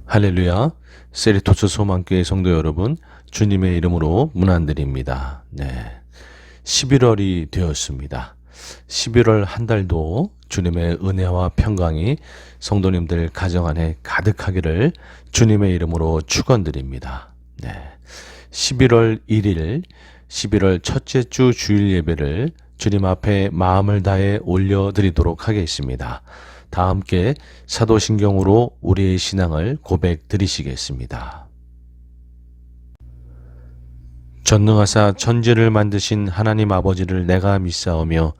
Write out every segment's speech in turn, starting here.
할렐루야. 세리토스 소망교회 성도 여러분, 주님의 이름으로 문안드립니다. 11월이 되었습니다. 11월 한 달도 주님의 은혜와 평강이 성도님들 가정 안에 가득하기를 주님의 이름으로 축원드립니다. 11월 1일 11월 첫째 주 주일 예배를 주님 앞에 마음을 다해 올려드리도록 하겠습니다. 다 함께 사도신경으로 우리의 신앙을 고백 드리시겠습니다. 전능하사 천지를 만드신 하나님 아버지를 내가 믿사오며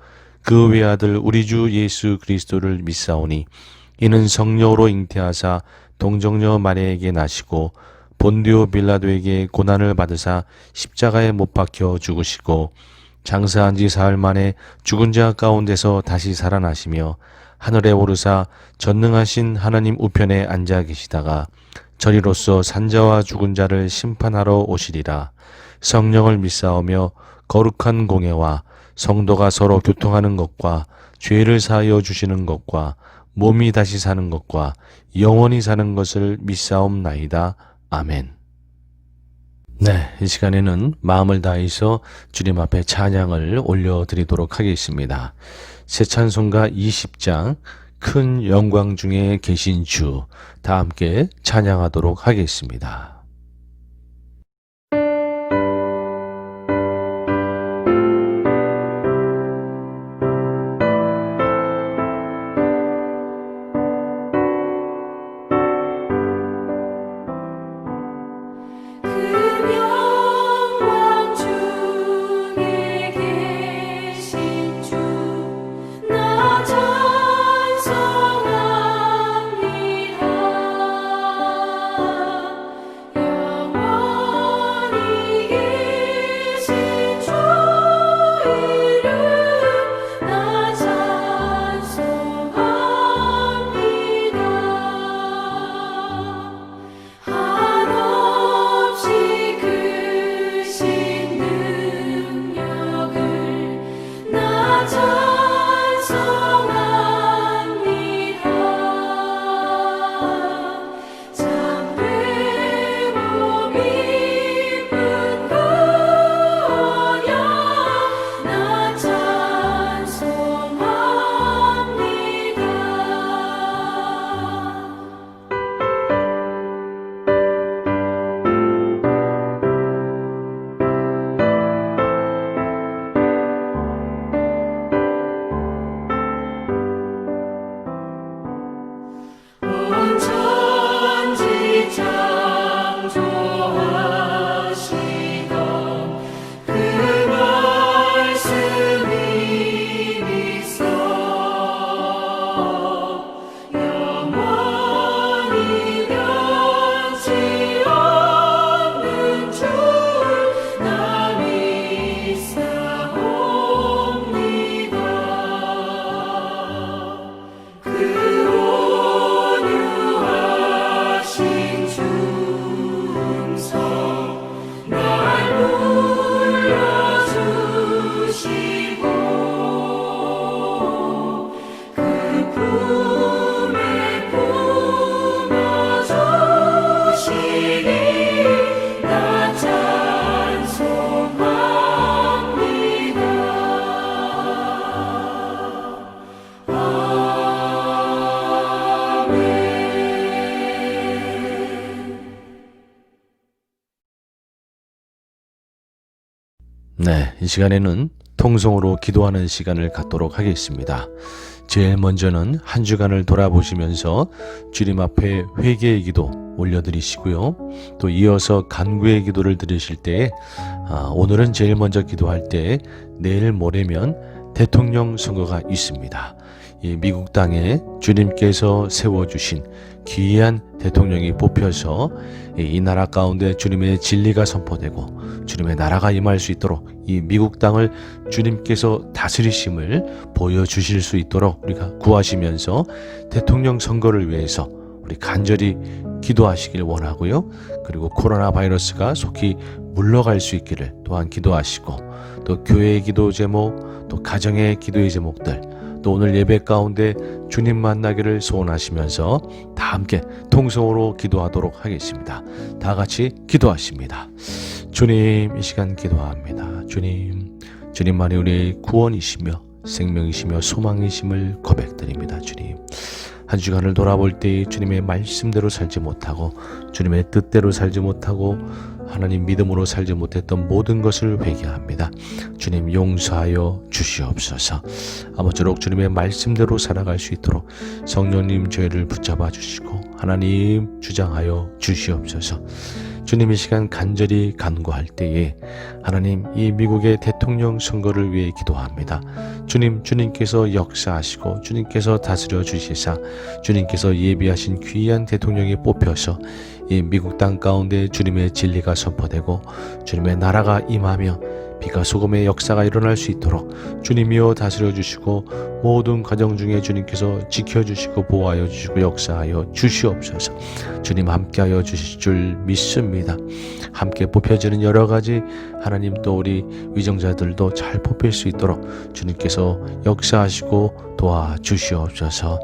그 외아들 우리 주 예수 그리스도를 믿사오니 이는 성령으로 잉태하사 동정녀 마리아에게 나시고 본디오 빌라도에게 고난을 받으사 십자가에 못 박혀 죽으시고 장사한 지 사흘 만에 죽은 자 가운데서 다시 살아나시며 하늘에 오르사 전능하신 하나님 우편에 앉아 계시다가 저리로서 산자와 죽은 자를 심판하러 오시리라. 성령을 믿사오며 거룩한 공예와 성도가 서로 교통하는 것과 죄를 사하여 주시는 것과 몸이 다시 사는 것과 영원히 사는 것을 믿사옵나이다. 아멘. 이 시간에는 마음을 다해서 주님 앞에 찬양을 올려드리도록 하겠습니다. 새 찬송가 20장 큰 영광 중에 계신 주, 다 함께 찬양하도록 하겠습니다. 이 시간에는 통성으로 기도하는 시간을 갖도록 하겠습니다. 제일 먼저는 한 주간을 돌아보시면서 주님 앞에 회개의 기도 올려드리시고요. 또 이어서 간구의 기도를 드리실 때에 오늘은 제일 먼저 기도할 때 내일 모레면 대통령 선거가 있습니다. 이 미국 땅에 주님께서 세워주신 귀한 대통령이 뽑혀서 이 나라 가운데 주님의 진리가 선포되고 주님의 나라가 임할 수 있도록 이 미국 땅을 주님께서 다스리심을 보여주실 수 있도록 우리가 구하시면서 대통령 선거를 위해서 우리 간절히 기도하시길 원하고요. 그리고 코로나 바이러스가 속히 물러갈 수 있기를 또한 기도하시고 또 교회의 기도 제목, 또 가정의 기도의 제목들, 또 오늘 예배 가운데 주님 만나기를 소원하시면서 다 함께 통성으로 기도하도록 하겠습니다. 다 같이 기도하십니다. 주님, 이 시간 기도합니다. 주님만이 우리의 구원이시며 생명이시며 소망이심을 고백드립니다. 주님, 한 주간을 돌아볼 때 주님의 말씀대로 살지 못하고 주님의 뜻대로 살지 못하고 하나님 믿음으로 살지 못했던 모든 것을 회개합니다. 주님, 용서하여 주시옵소서. 아무쪼록 주님의 말씀대로 살아갈 수 있도록 성령님 저희를 붙잡아 주시고 하나님 주장하여 주시옵소서. 주님, 이 시간 간절히 간구할 때에 하나님, 이 미국의 대통령 선거를 위해 기도합니다. 주님께서 역사하시고 주님께서 다스려 주시사 주님께서 예비하신 귀한 대통령이 뽑혀서 이 미국 땅 가운데 주님의 진리가 선포되고 주님의 나라가 임하며 빛과 소금의 역사가 일어날 수 있도록 주님이여 다스려 주시고 모든 과정 중에 주님께서 지켜주시고 보호하여 주시고 역사하여 주시옵소서. 주님 함께하여 주실 줄 믿습니다. 함께 뽑혀지는 여러 가지 하나님 또 우리 위정자들도 잘 뽑힐 수 있도록 주님께서 역사하시고 도와주시옵소서.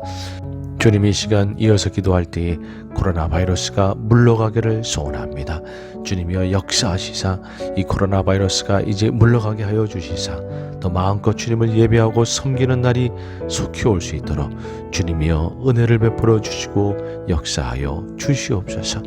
주님, 이 시간 이어서 기도할 때에 코로나 바이러스가 물러가기를 소원합니다. 주님이여 역사하시사 이 코로나 바이러스가 이제 물러가게 하여 주시사 더 마음껏 주님을 예배하고 섬기는 날이 속히 올 수 있도록 주님이여 은혜를 베풀어 주시고 역사하여 주시옵소서.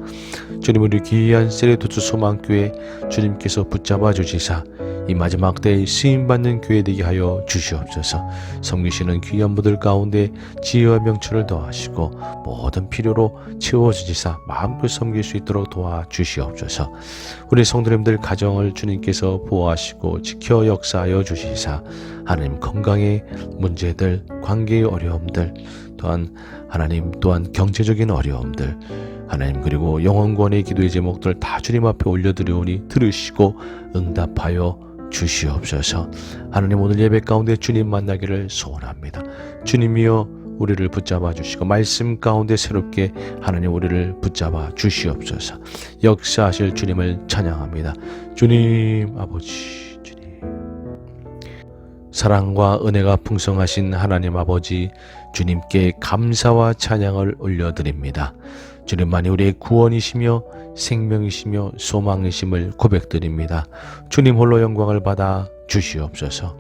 주님, 우리 귀한 세레도트 소망교회 주님께서 붙잡아 주시사 이 마지막 때에 쓰임받는 교회 되게 하여 주시옵소서. 섬기시는 귀한 분들 가운데 지혜와 명철을 더하시고 모든 필요로 채워주시사 마음껏 섬길 수 있도록 도와주시옵소서. 우리 성도님들 가정을 주님께서 보호하시고 지켜 역사하여 주시사 하나님 건강의 문제들, 관계의 어려움들, 또한 하나님 또한 경제적인 어려움들 하나님 그리고 영혼권의 기도의 제목들 다 주님 앞에 올려드리오니 들으시고 응답하여 주시옵소서. 하나님, 오늘 예배 가운데 주님 만나기를 소원합니다. 주님이여 우리를 붙잡아 주시고 말씀 가운데 새롭게 하나님 우리를 붙잡아 주시옵소서. 역사하실 주님을 찬양합니다. 주님 아버지, 주님 사랑과 은혜가 풍성하신 하나님 아버지, 주님께 감사와 찬양을 올려드립니다. 주님만이 우리의 구원이시며 생명이시며 소망이심을 고백드립니다. 주님 홀로 영광을 받아 주시옵소서.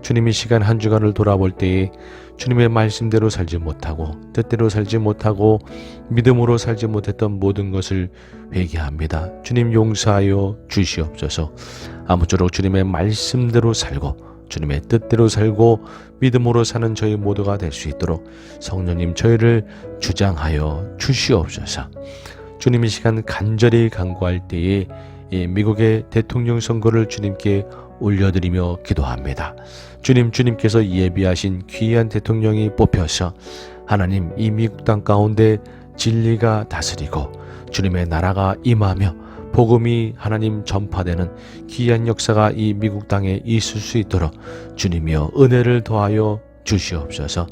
주님, 이 시간 한 주간을 돌아볼 때에 주님의 말씀대로 살지 못하고 뜻대로 살지 못하고 믿음으로 살지 못했던 모든 것을 회개합니다. 주님 용서하여 주시옵소서. 아무쪼록 주님의 말씀대로 살고 주님의 뜻대로 살고 믿음으로 사는 저희 모두가 될 수 있도록 성령님 저희를 주장하여 주시옵소서. 주님, 이 시간 간절히 간구할 때에 미국의 대통령 선거를 주님께 올려드리며 기도합니다. 주님께서 예비하신 귀한 대통령이 뽑혀서 하나님 이 미국 땅 가운데 진리가 다스리고 주님의 나라가 임하며 복음이 하나님 전파되는 귀한 역사가 이 미국 땅에 있을 수 있도록 주님이여 은혜를 더하여 주시옵소서.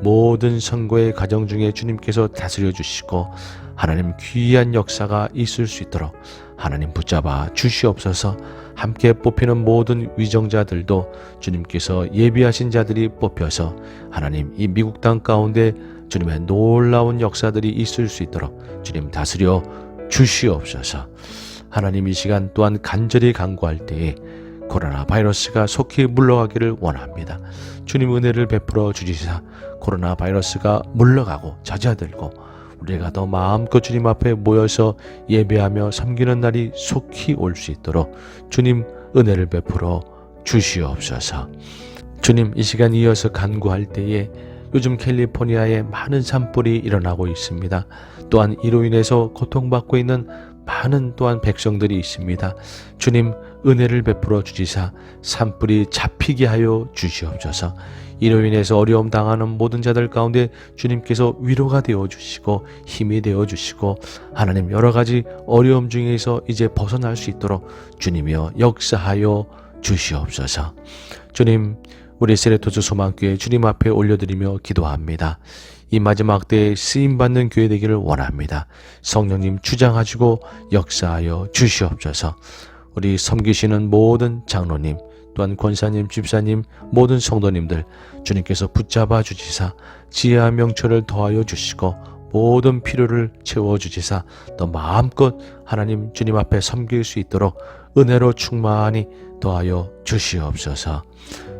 모든 선거의 과정 중에 주님께서 다스려 주시고 하나님 귀한 역사가 있을 수 있도록 하나님 붙잡아 주시옵소서. 함께 뽑히는 모든 위정자들도 주님께서 예비하신 자들이 뽑혀서 하나님 이 미국 땅 가운데 주님의 놀라운 역사들이 있을 수 있도록 주님 다스려 주시옵소서. 하나님, 이 시간 또한 간절히 간구할 때에 코로나 바이러스가 속히 물러가기를 원합니다. 주님 은혜를 베풀어 주시사 코로나 바이러스가 물러가고 잦아들고 우리가 더 마음껏 주님 앞에 모여서 예배하며 섬기는 날이 속히 올 수 있도록 주님 은혜를 베풀어 주시옵소서. 주님, 이 시간 이어서 간구할 때에 요즘 캘리포니아에 많은 산불이 일어나고 있습니다. 또한 이로 인해서 고통받고 있는 많은 또한 백성들이 있습니다. 주님 은혜를 베풀어 주시사 산불이 잡히게 하여 주시옵소서. 이로 인해서 어려움 당하는 모든 자들 가운데 주님께서 위로가 되어 주시고 힘이 되어 주시고 하나님 여러 가지 어려움 중에서 이제 벗어날 수 있도록 주님이여 역사하여 주시옵소서. 주님, 우리 세레토스 소망교회 주님 앞에 올려드리며 기도합니다. 이 마지막 때에 쓰임받는 교회 되기를 원합니다. 성령님 주장하시고 역사하여 주시옵소서. 우리 섬기시는 모든 장로님, 또한 권사님, 집사님, 모든 성도님들 주님께서 붙잡아 주시사 지혜와 명철을 더하여 주시고 모든 필요를 채워주시사 또 마음껏 하나님 주님 앞에 섬길 수 있도록 은혜로 충만히 더하여 주시옵소서.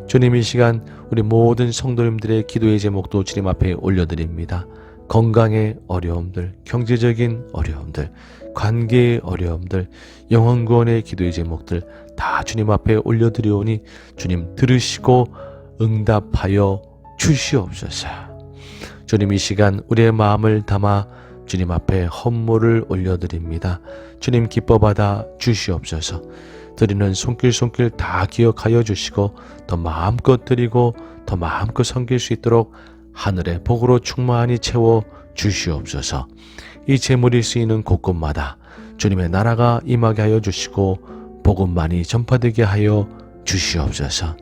주님, 이 시간 우리 모든 성도님들의 기도의 제목도 주님 앞에 올려드립니다. 건강의 어려움들, 경제적인 어려움들, 관계의 어려움들, 영혼구원의 기도의 제목들 다 주님 앞에 올려드리오니 주님 들으시고 응답하여 주시옵소서. 주님, 이 시간 우리의 마음을 담아 주님 앞에 헌물을 올려드립니다. 주님 기뻐받아 주시옵소서. 드리는 손길 다 기억하여 주시고 더 마음껏 드리고 더 마음껏 섬길 수 있도록 하늘의 복으로 충만히 채워 주시옵소서. 이 제물이 쓰이는 곳곳마다 주님의 나라가 임하게 하여 주시고 복음만이 전파되게 하여 주시옵소서.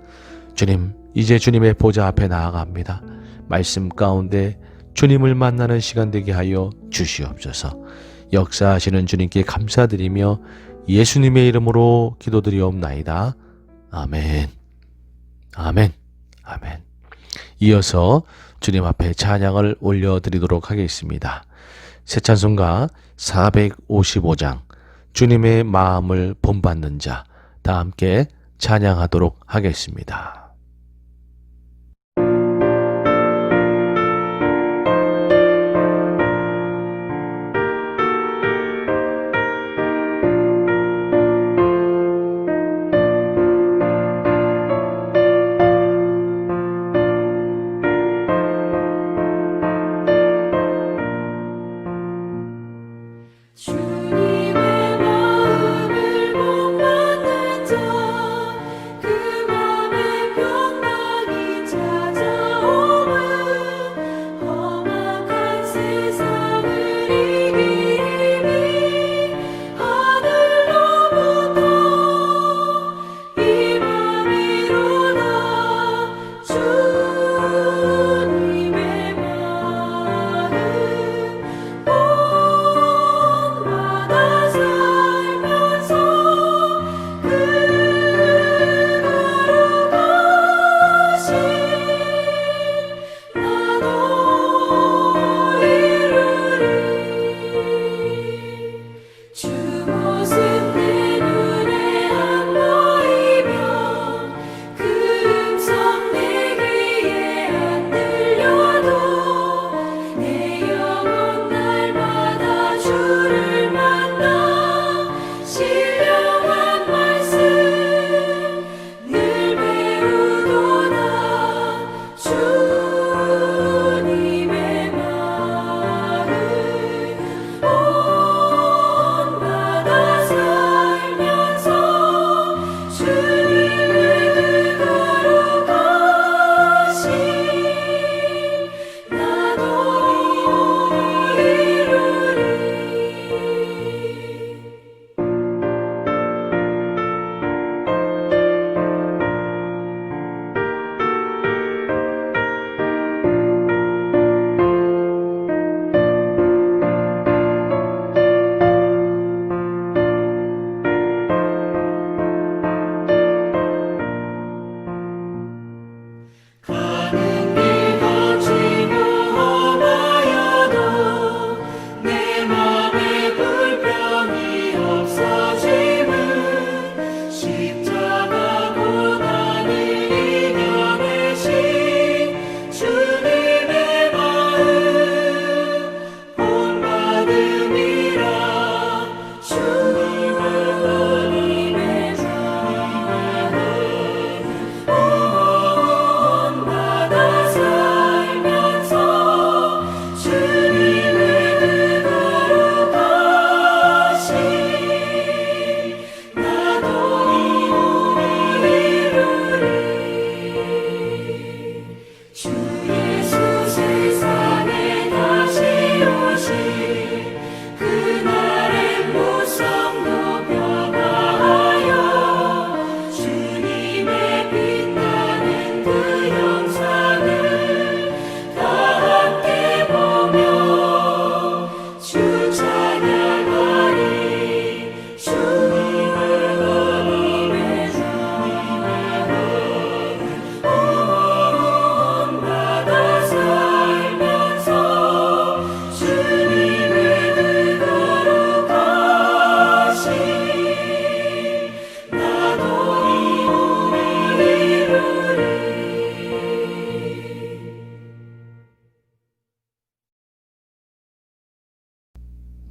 주님, 이제 주님의 보좌 앞에 나아갑니다. 말씀 가운데 주님을 만나는 시간 되게 하여 주시옵소서. 역사하시는 주님께 감사드리며 예수님의 이름으로 기도드리옵나이다. 아멘. 아멘. 아멘. 이어서 주님 앞에 찬양을 올려드리도록 하겠습니다. 새 찬송가 455장 주님의 마음을 본받는 자, 다 함께 찬양하도록 하겠습니다. 주님의 마음을 본받는 자, 그 맘에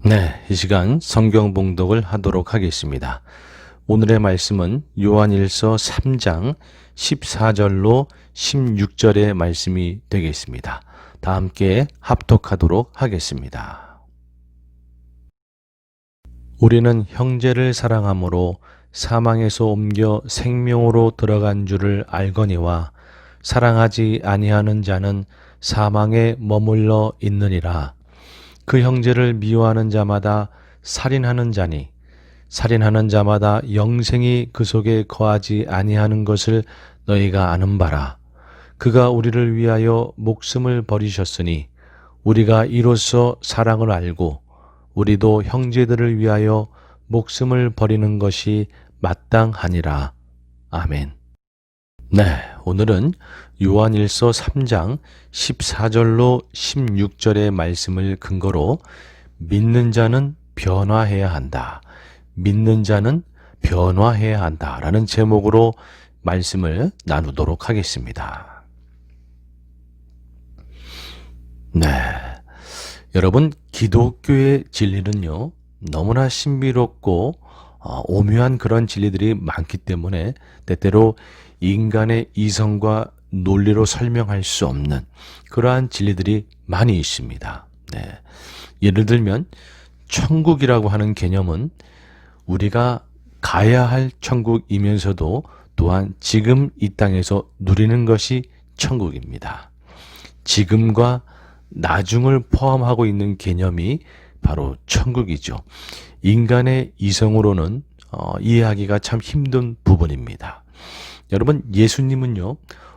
네, 이 시간 성경 봉독을 하도록 하겠습니다. 오늘의 말씀은 요한일서 3장 14절로 16절의 말씀이 되겠습니다. 다 함께 합독하도록 하겠습니다. 우리는 형제를 사랑함으로 사망에서 옮겨 생명으로 들어간 줄을 알거니와 사랑하지 아니하는 자는 사망에 머물러 있느니라. 그 형제를 미워하는 자마다 살인하는 자니 살인하는 자마다 영생이 그 속에 거하지 아니하는 것을 너희가 아는 바라. 그가 우리를 위하여 목숨을 버리셨으니 우리가 이로써 사랑을 알고 우리도 형제들을 위하여 목숨을 버리는 것이 마땅하니라. 아멘. 네, 오늘은 요한일서 3장 14절로 16절의 말씀을 근거로 믿는 자는 변화해야 한다. 믿는 자는 변화해야 한다. 라는 제목으로 말씀을 나누도록 하겠습니다. 네, 여러분, 기독교의 진리는요, 너무나 신비롭고 오묘한 그런 진리들이 많기 때문에 때때로 인간의 이성과 논리로 설명할 수 없는 그러한 진리들이 많이 있습니다. 네. 예를 들면 천국이라고 하는 개념은 우리가 가야 할 천국이면서도 또한 지금 이 땅에서 누리는 것이 천국입니다. 지금과 나중을 포함하고 있는 개념이 바로 천국이죠. 인간의 이성으로는 이해하기가 참 힘든 부분입니다. 여러분, 예수님은요,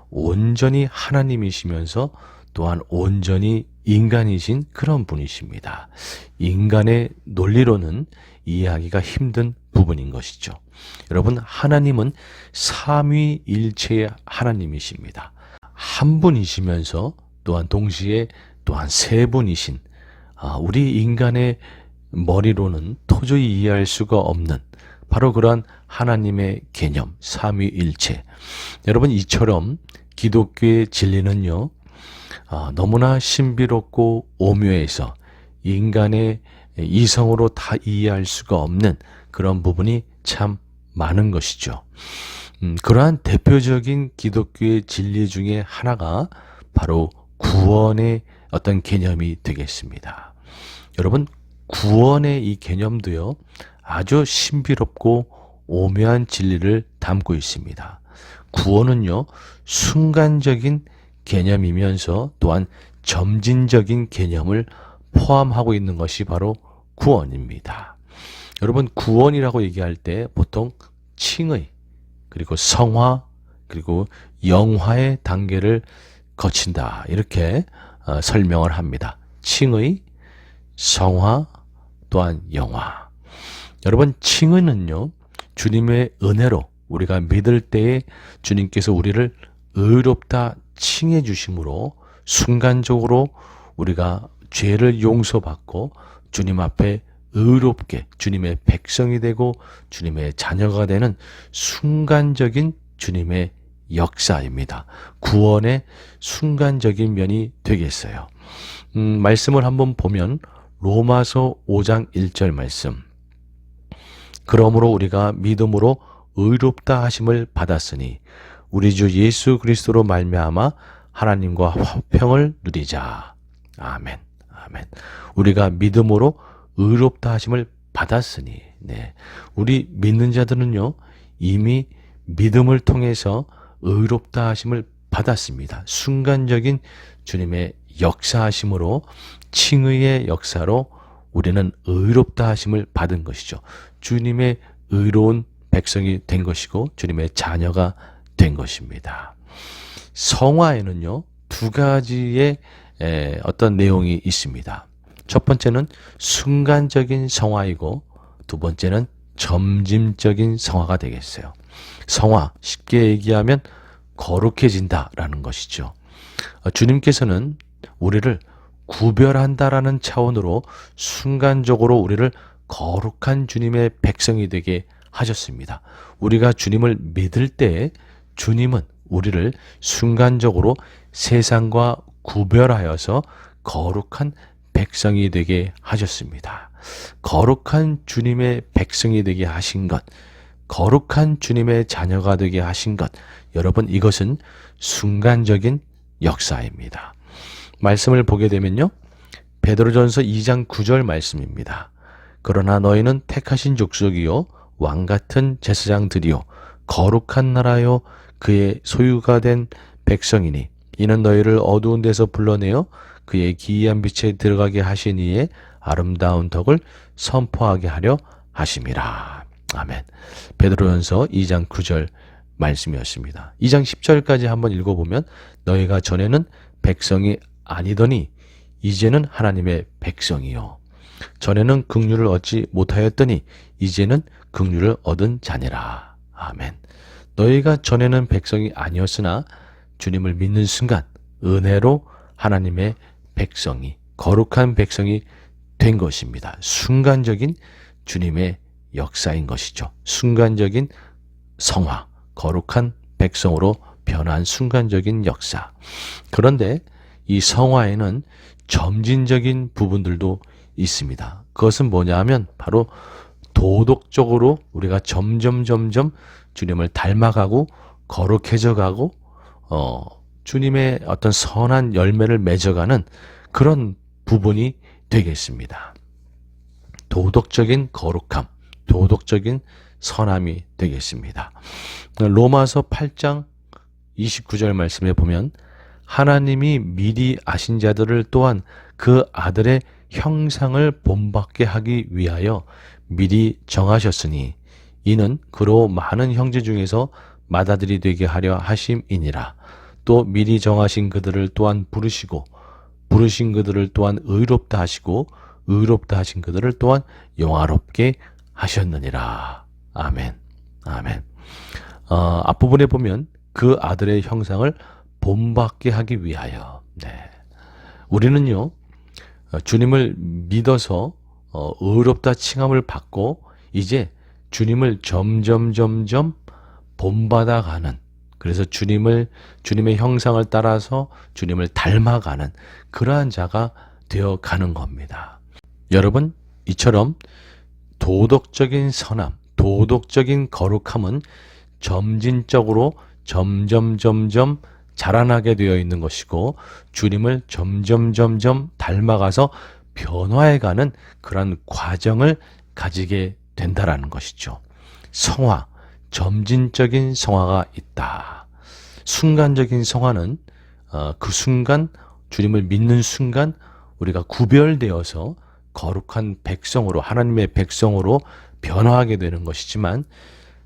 온전히 하나님이시면서 또한 온전히 인간이신 그런 분이십니다. 인간의 논리로는 이해하기가 힘든 부분인 것이죠. 여러분, 하나님은 삼위일체의 하나님이십니다. 한 분이시면서 또한 동시에 또한 세 분이신 우리 인간의 머리로는 도저히 이해할 수가 없는 바로 그러한 하나님의 개념, 삼위일체. 여러분, 이처럼 기독교의 진리는요, 너무나 신비롭고 오묘해서 인간의 이성으로 다 이해할 수가 없는 그런 부분이 참 많은 것이죠. 그러한 대표적인 기독교의 진리 중에 하나가 바로 구원의 어떤 개념이 되겠습니다. 여러분, 구원의 이 개념도요, 아주 신비롭고 오묘한 진리를 담고 있습니다. 구원은요, 순간적인 개념이면서 또한 점진적인 개념을 포함하고 있는 것이 바로 구원입니다. 여러분, 구원이라고 얘기할 때 보통 칭의, 그리고 성화, 그리고 영화의 단계를 거친다. 이렇게 설명을 합니다. 칭의, 성화, 또한 영화. 여러분, 칭의는요, 주님의 은혜로 우리가 믿을 때에 주님께서 우리를 의롭다 칭해 주심으로 순간적으로 우리가 죄를 용서받고 주님 앞에 의롭게 주님의 백성이 되고 주님의 자녀가 되는 순간적인 주님의 역사입니다. 구원의 순간적인 면이 되겠어요. 말씀을 한번 보면 로마서 5장 1절 말씀. 그러므로 우리가 믿음으로 의롭다 하심을 받았으니 우리 주 예수 그리스도로 말미암아 하나님과 화평을 누리자. 아멘. 아멘. 우리가 믿음으로 의롭다 하심을 받았으니, 네. 우리 믿는 자들은요, 이미 믿음을 통해서 의롭다 하심을 받았습니다. 순간적인 주님의 역사하심으로 칭의의 역사로 우리는 의롭다 하심을 받은 것이죠. 주님의 의로운 백성이 된 것이고 주님의 자녀가 된 것입니다. 성화에는요, 두 가지의 어떤 내용이 있습니다. 첫 번째는 순간적인 성화이고 두 번째는 점진적인 성화가 되겠어요. 성화, 쉽게 얘기하면 거룩해진다라는 것이죠. 주님께서는 우리를 구별한다라는 차원으로 순간적으로 우리를 거룩한 주님의 백성이 되게 하셨습니다. 우리가 주님을 믿을 때 주님은 우리를 순간적으로 세상과 구별하여서 거룩한 백성이 되게 하셨습니다. 거룩한 주님의 백성이 되게 하신 것, 거룩한 주님의 자녀가 되게 하신 것, 여러분 이것은 순간적인 역사입니다. 말씀을 보게 되면요, 베드로전서 2장 9절 말씀입니다. 그러나 너희는 택하신 족속이요 왕같은 제사장들이요 거룩한 나라요 그의 소유가 된 백성이니 이는 너희를 어두운 데서 불러내어 그의 기이한 빛에 들어가게 하신 이의 아름다운 덕을 선포하게 하려 하심이라. 아멘. 베드로전서 2장 9절 말씀이었습니다. 2장 10절까지 한번 읽어보면 너희가 전에는 백성이 아니더니 이제는 하나님의 백성이요 전에는 긍휼을 얻지 못하였더니 이제는 긍휼을 얻은 자니라. 아멘. 너희가 전에는 백성이 아니었으나 주님을 믿는 순간 은혜로 하나님의 백성이, 거룩한 백성이 된 것입니다. 순간적인 주님의 역사인 것이죠. 순간적인 성화, 거룩한 백성으로 변한 순간적인 역사. 그런데 이 성화에는 점진적인 부분들도 있습니다. 그것은 뭐냐 하면 바로 도덕적으로 우리가 점점 주님을 닮아가고 거룩해져 가고 주님의 어떤 선한 열매를 맺어가는 그런 부분이 되겠습니다. 도덕적인 거룩함, 도덕적인 선함이 되겠습니다. 로마서 8장 29절 말씀에 보면 하나님이 미리 아신 자들을 또한 그 아들의 형상을 본받게 하기 위하여 미리 정하셨으니 이는 그로 많은 형제 중에서 맏아들이 되게 하려 하심이니라. 또 미리 정하신 그들을 또한 부르시고 부르신 그들을 또한 의롭다 하시고 의롭다 하신 그들을 또한 영화롭게 하셨느니라. 아멘. 아멘. 앞부분에 보면 그 아들의 형상을 본받게 하기 위하여. 네. 우리는요, 주님을 믿어서 의롭다 칭함을 받고 이제 주님을 점점 본받아가는, 그래서 주님의 형상을 따라서 주님을 닮아가는 그러한 자가 되어가는 겁니다. 여러분, 이처럼 도덕적인 선함, 도덕적인 거룩함은 점진적으로 점점 자라나게 되어 있는 것이고 주님을 점점 닮아가서 변화해가는 그런 과정을 가지게 된다라는 것이죠. 성화, 점진적인 성화가 있다. 순간적인 성화는 그 순간, 주님을 믿는 순간 우리가 구별되어서 거룩한 백성으로, 하나님의 백성으로 변화하게 되는 것이지만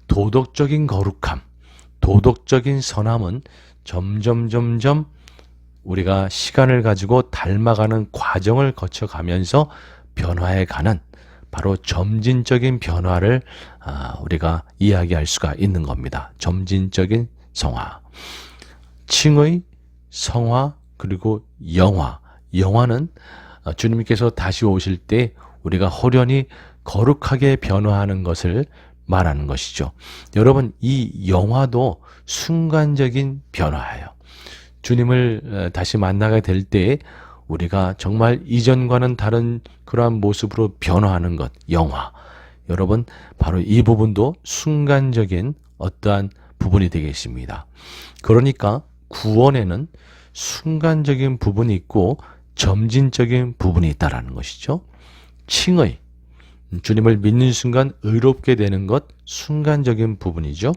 도덕적인 거룩함, 도덕적인 선함은 점점 우리가 시간을 가지고 닮아가는 과정을 거쳐가면서 변화해가는 바로 점진적인 변화를 우리가 이야기할 수가 있는 겁니다. 점진적인 성화. 칭의, 성화, 그리고 영화. 영화는 주님께서 다시 오실 때 우리가 호련히 거룩하게 변화하는 것을 말하는 것이죠. 여러분, 이 영화도 순간적인 변화예요. 주님을 다시 만나게 될 때 우리가 정말 이전과는 다른 그러한 모습으로 변화하는 것, 영화. 여러분, 바로 이 부분도 순간적인 어떠한 부분이 되겠습니다. 그러니까 구원에는 순간적인 부분이 있고 점진적인 부분이 있다라는 것이죠. 칭의, 주님을 믿는 순간 의롭게 되는 것, 순간적인 부분이죠.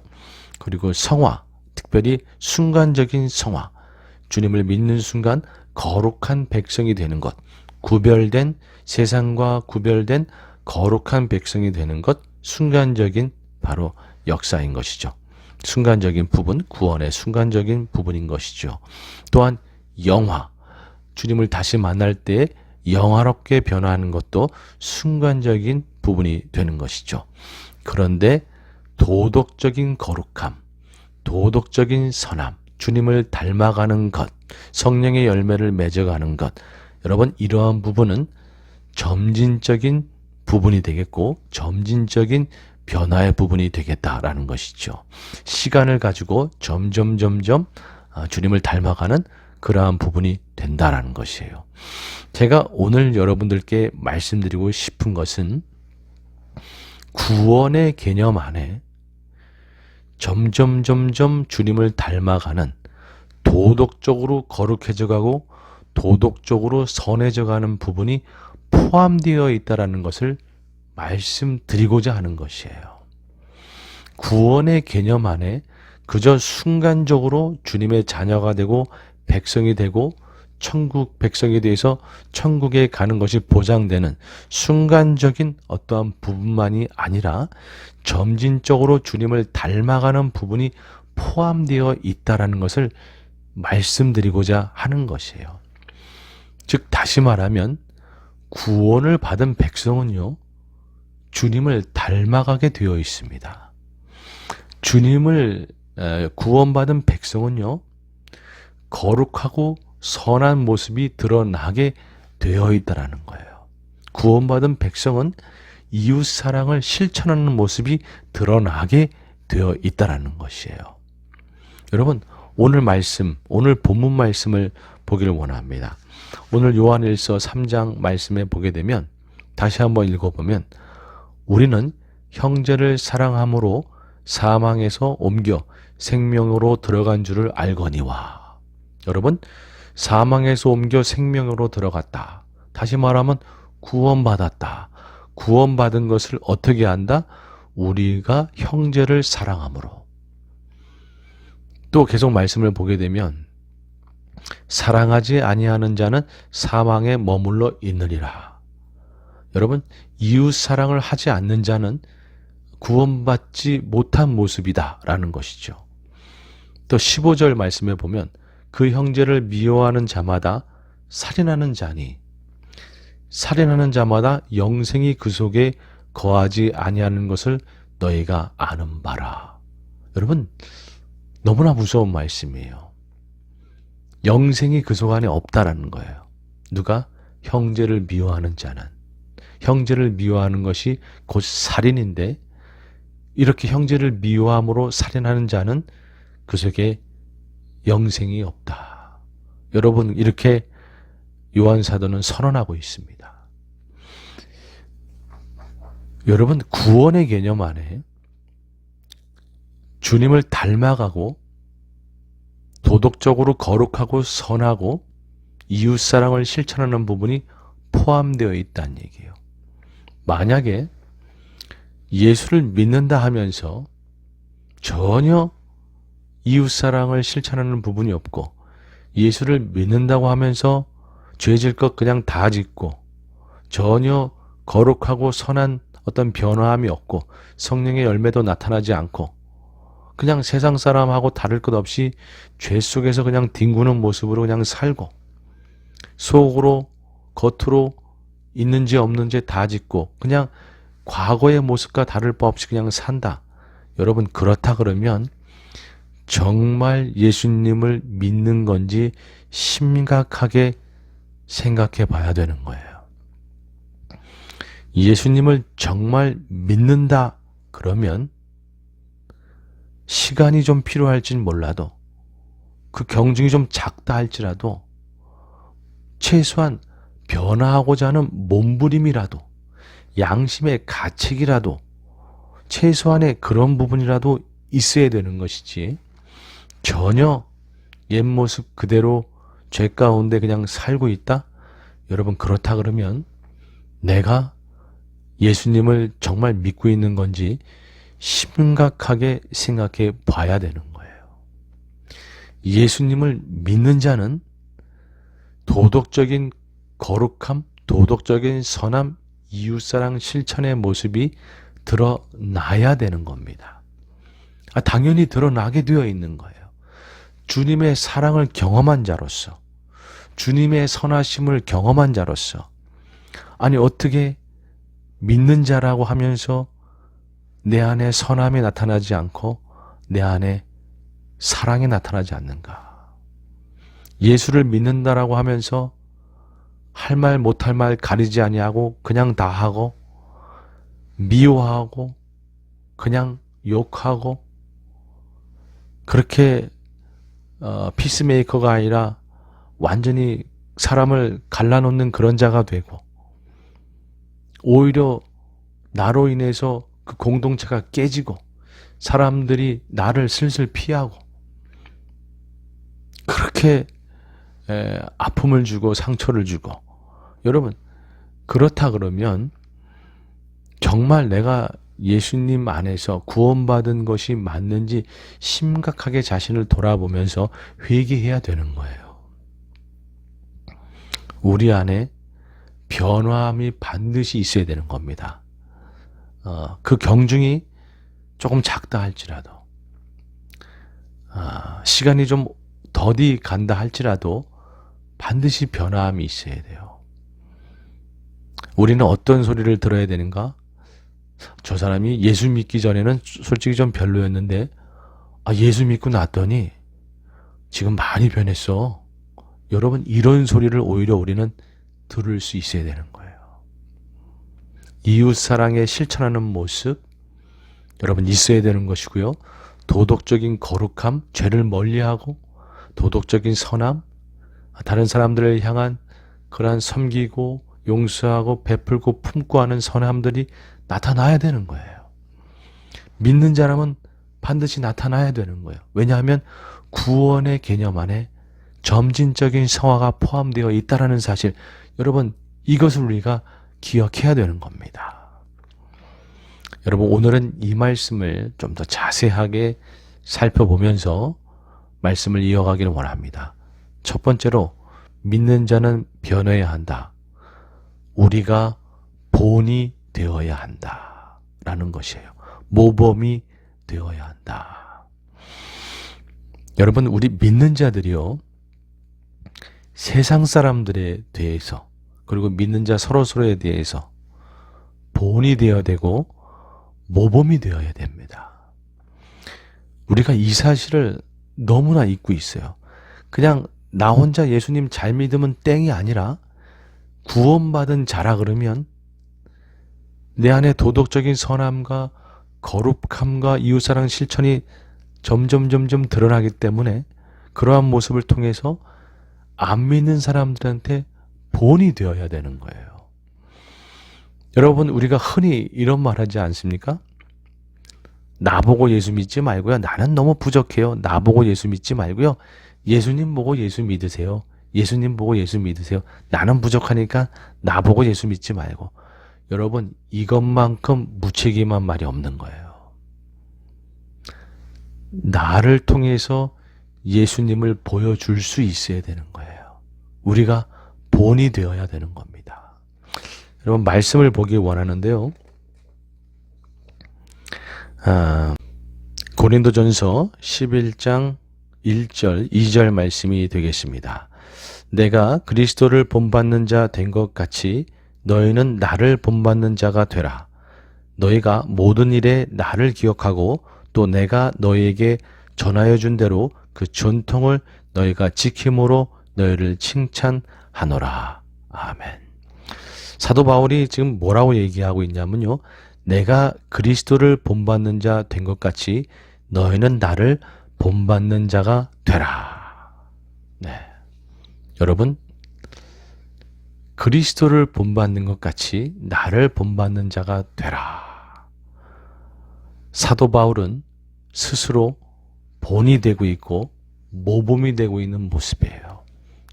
그리고 성화, 특별히 순간적인 성화, 주님을 믿는 순간 거룩한 백성이 되는 것, 구별된, 세상과 구별된 거룩한 백성이 되는 것, 순간적인 바로 역사인 것이죠. 순간적인 부분, 구원의 순간적인 부분인 것이죠. 또한 영화, 주님을 다시 만날 때 영화롭게 변화하는 것도 순간적인 부분이 되는 것이죠. 그런데 도덕적인 거룩함, 도덕적인 선함, 주님을 닮아가는 것, 성령의 열매를 맺어가는 것, 여러분, 이러한 부분은 점진적인 부분이 되겠고 점진적인 변화의 부분이 되겠다라는 것이죠. 시간을 가지고 점점 주님을 닮아가는 그러한 부분이 된다라는 것이에요. 제가 오늘 여러분들께 말씀드리고 싶은 것은 구원의 개념 안에 점점 주님을 닮아가는, 도덕적으로 거룩해져 가고 도덕적으로 선해져 가는 부분이 포함되어 있다는 것을 말씀드리고자 하는 것이에요. 구원의 개념 안에 그저 순간적으로 주님의 자녀가 되고 백성이 되고 천국 백성에 대해서 천국에 가는 것이 보장되는 순간적인 어떠한 부분만이 아니라 점진적으로 주님을 닮아가는 부분이 포함되어 있다는 것을 말씀드리고자 하는 것이에요. 즉 다시 말하면 구원을 받은 백성은요, 주님을 닮아가게 되어 있습니다. 주님을 구원받은 백성은요, 거룩하고 선한 모습이 드러나게 되어 있다는 거예요. 구원받은 백성은 이웃 사랑을 실천하는 모습이 드러나게 되어 있다는 것이에요. 여러분, 오늘 말씀, 오늘 본문 말씀을 보기를 원합니다. 오늘 요한일서 3장 말씀에 보게 되면 다시 한번 읽어보면 우리는 형제를 사랑함으로 사망에서 옮겨 생명으로 들어간 줄을 알거니와. 여러분, 사망에서 옮겨 생명으로 들어갔다. 다시 말하면 구원받았다. 구원받은 것을 어떻게 한다? 우리가 형제를 사랑함으로. 또 계속 말씀을 보게 되면 사랑하지 아니하는 자는 사망에 머물러 있느니라. 여러분, 이웃 사랑을 하지 않는 자는 구원받지 못한 모습이다 라는 것이죠. 또 15절 말씀에 보면 그 형제를 미워하는 자마다 살인하는 자니 살인하는 자마다 영생이 그 속에 거하지 아니하는 것을 너희가 아는 바라. 여러분, 너무나 무서운 말씀이에요. 영생이 그 속 안에 없다라는 거예요. 누가? 형제를 미워하는 자는. 형제를 미워하는 것이 곧 살인인데, 이렇게 형제를 미워함으로 살인하는 자는 그 속에 영생이 없다. 여러분, 이렇게 요한 사도는 선언하고 있습니다. 여러분, 구원의 개념 안에 주님을 닮아가고 도덕적으로 거룩하고 선하고 이웃사랑을 실천하는 부분이 포함되어 있다는 얘기예요. 만약에 예수를 믿는다 하면서 전혀 이웃사랑을 실천하는 부분이 없고 예수를 믿는다고 하면서 죄질 것 그냥 다 짓고 전혀 거룩하고 선한 어떤 변화함이 없고 성령의 열매도 나타나지 않고 그냥 세상 사람하고 다를 것 없이 죄 속에서 그냥 뒹구는 모습으로 그냥 살고 속으로 겉으로 있는지 없는지 다 짓고 그냥 과거의 모습과 다를 바 없이 그냥 산다. 여러분, 그렇다 그러면 정말 예수님을 믿는 건지 심각하게 생각해 봐야 되는 거예요. 예수님을 정말 믿는다 그러면 시간이 좀 필요할진 몰라도 그 경중이 좀 작다 할지라도 최소한 변화하고자 하는 몸부림이라도 양심의 가책이라도 최소한의 그런 부분이라도 있어야 되는 것이지 전혀 옛 모습 그대로 죄 가운데 그냥 살고 있다? 여러분, 그렇다 그러면 내가 예수님을 정말 믿고 있는 건지 심각하게 생각해 봐야 되는 거예요. 예수님을 믿는 자는 도덕적인 거룩함, 도덕적인 선함, 이웃사랑 실천의 모습이 드러나야 되는 겁니다. 당연히 드러나게 되어 있는 거예요. 주님의 사랑을 경험한 자로서, 주님의 선하심을 경험한 자로서, 아니 어떻게 믿는 자라고 하면서 내 안에 선함이 나타나지 않고 내 안에 사랑이 나타나지 않는가? 예수를 믿는다라고 하면서 할 말 못할 말 가리지 아니하고 그냥 다 하고 미워하고 그냥 욕하고 그렇게 피스메이커가 아니라 완전히 사람을 갈라놓는 그런 자가 되고, 오히려 나로 인해서 그 공동체가 깨지고 사람들이 나를 슬슬 피하고 그렇게 아픔을 주고 상처를 주고, 여러분, 그렇다 그러면 정말 내가 예수님 안에서 구원받은 것이 맞는지 심각하게 자신을 돌아보면서 회개해야 되는 거예요. 우리 안에 변화함이 반드시 있어야 되는 겁니다. 그 경중이 조금 작다 할지라도, 시간이 좀 더디 간다 할지라도 반드시 변화함이 있어야 돼요. 우리는 어떤 소리를 들어야 되는가? 저 사람이 예수 믿기 전에는 솔직히 좀 별로였는데 예수 믿고 났더니 지금 많이 변했어. 여러분, 이런 소리를 오히려 우리는 들을 수 있어야 되는 거예요. 이웃사랑에 실천하는 모습, 여러분, 있어야 되는 것이고요. 도덕적인 거룩함, 죄를 멀리하고 도덕적인 선함, 다른 사람들을 향한 그러한 섬기고 용서하고 베풀고 품고 하는 선함들이 나타나야 되는 거예요. 믿는 사람은 반드시 나타나야 되는 거예요. 왜냐하면 구원의 개념 안에 점진적인 성화가 포함되어 있다는 사실, 여러분, 이것을 우리가 기억해야 되는 겁니다. 여러분, 오늘은 이 말씀을 좀 더 자세하게 살펴보면서 말씀을 이어가기를 원합니다. 첫 번째로, 믿는 자는 변해야 한다. 우리가 본이 되어야 한다 라는 것이에요. 모범이 되어야 한다. 여러분, 우리 믿는 자들이요, 세상 사람들에 대해서, 그리고 믿는 자 서로서로에 대해서 본이 되어야 되고 모범이 되어야 됩니다. 우리가 이 사실을 너무나 잊고 있어요. 그냥 나 혼자 예수님 잘 믿으면 땡이 아니라 구원받은 자라 그러면 내 안에 도덕적인 선함과 거룩함과 이웃사랑 실천이 점점 드러나기 때문에 그러한 모습을 통해서 안 믿는 사람들한테 본이 되어야 되는 거예요. 여러분, 우리가 흔히 이런 말 하지 않습니까? 나보고 예수 믿지 말고요. 나는 너무 부족해요. 나보고 예수 믿지 말고요. 예수님 보고 예수 믿으세요. 예수님 보고 예수 믿으세요. 나는 부족하니까 나보고 예수 믿지 말고. 여러분, 이것만큼 무책임한 말이 없는 거예요. 나를 통해서 예수님을 보여줄 수 있어야 되는 거예요. 우리가 본이 되어야 되는 겁니다. 여러분, 말씀을 보기 원하는데요. 고린도전서 11장 1절, 2절 말씀이 되겠습니다. 내가 그리스도를 본받는 자 된 것 같이 너희는 나를 본받는 자가 되라. 너희가 모든 일에 나를 기억하고 또 내가 너희에게 전하여 준 대로 그 전통을 너희가 지킴으로 너희를 칭찬하노라. 아멘. 사도 바울이 지금 뭐라고 얘기하고 있냐면요, 내가 그리스도를 본받는 자 된 것 같이 너희는 나를 본받는 자가 되라. 네, 여러분, 그리스도를 본받는 것 같이 나를 본받는 자가 되라. 사도 바울은 스스로 본이 되고 있고 모범이 되고 있는 모습이에요.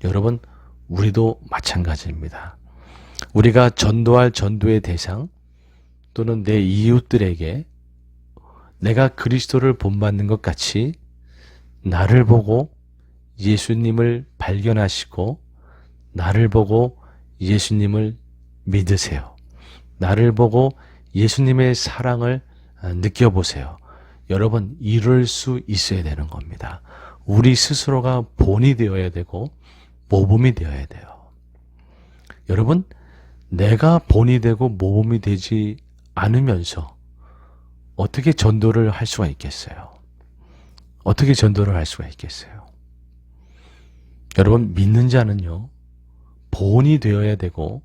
여러분, 우리도 마찬가지입니다. 우리가 전도할 전도의 대상 또는 내 이웃들에게 내가 그리스도를 본받는 것 같이 나를 보고 예수님을 발견하시고 나를 보고 예수님을 믿으세요. 나를 보고 예수님의 사랑을 느껴보세요. 여러분, 이럴 수 있어야 되는 겁니다. 우리 스스로가 본이 되어야 되고 모범이 되어야 돼요. 여러분, 내가 본이 되고 모범이 되지 않으면서 어떻게 전도를 할 수가 있겠어요? 어떻게 전도를 할 수가 있겠어요? 여러분, 믿는 자는요, 본이 되어야 되고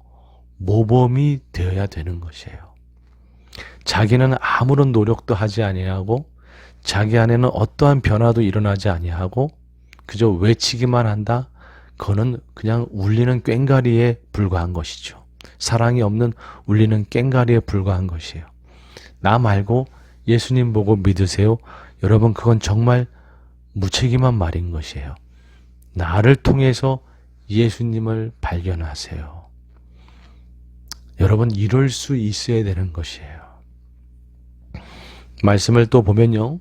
모범이 되어야 되는 것이에요. 자기는 아무런 노력도 하지 아니하고 자기 안에는 어떠한 변화도 일어나지 아니하고 그저 외치기만 한다, 그거는 그냥 울리는 꽹과리에 불과한 것이죠. 사랑이 없는 울리는 꽹과리에 불과한 것이에요. 나 말고 예수님 보고 믿으세요. 여러분, 그건 정말 무책임한 말인 것이에요. 나를 통해서 예수님을 발견하세요. 여러분, 이럴 수 있어야 되는 것이에요. 말씀을 또 보면요,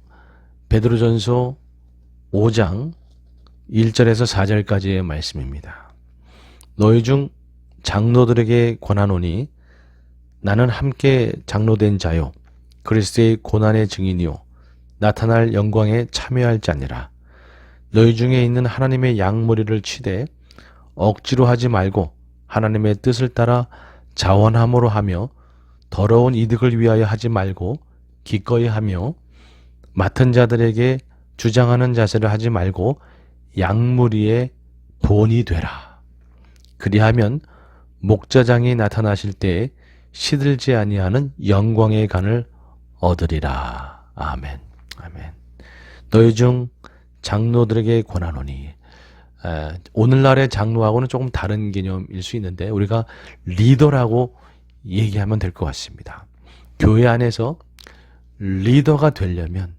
베드로전서 5장 1절에서 4절까지의 말씀입니다. 너희 중 장로들에게 권하노니 나는 함께 장로된 자요 그리스도의 고난의 증인이요 나타날 영광에 참여할 자니라. 너희 중에 있는 하나님의 양무리를 치되 억지로 하지 말고 하나님의 뜻을 따라 자원함으로 하며 더러운 이득을 위하여 하지 말고 기꺼이 하며 맡은 자들에게 주장하는 자세를 하지 말고 양무리의 본이 되라. 그리하면 목자장이 나타나실 때에 시들지 아니하는 영광의 간을 얻으리라. 아멘. 아멘. 너희 중 장로들에게 권하노니, 오늘날의 장로하고는 조금 다른 개념일 수 있는데 우리가 리더라고 얘기하면 될 것 같습니다. 교회 안에서 리더가 되려면,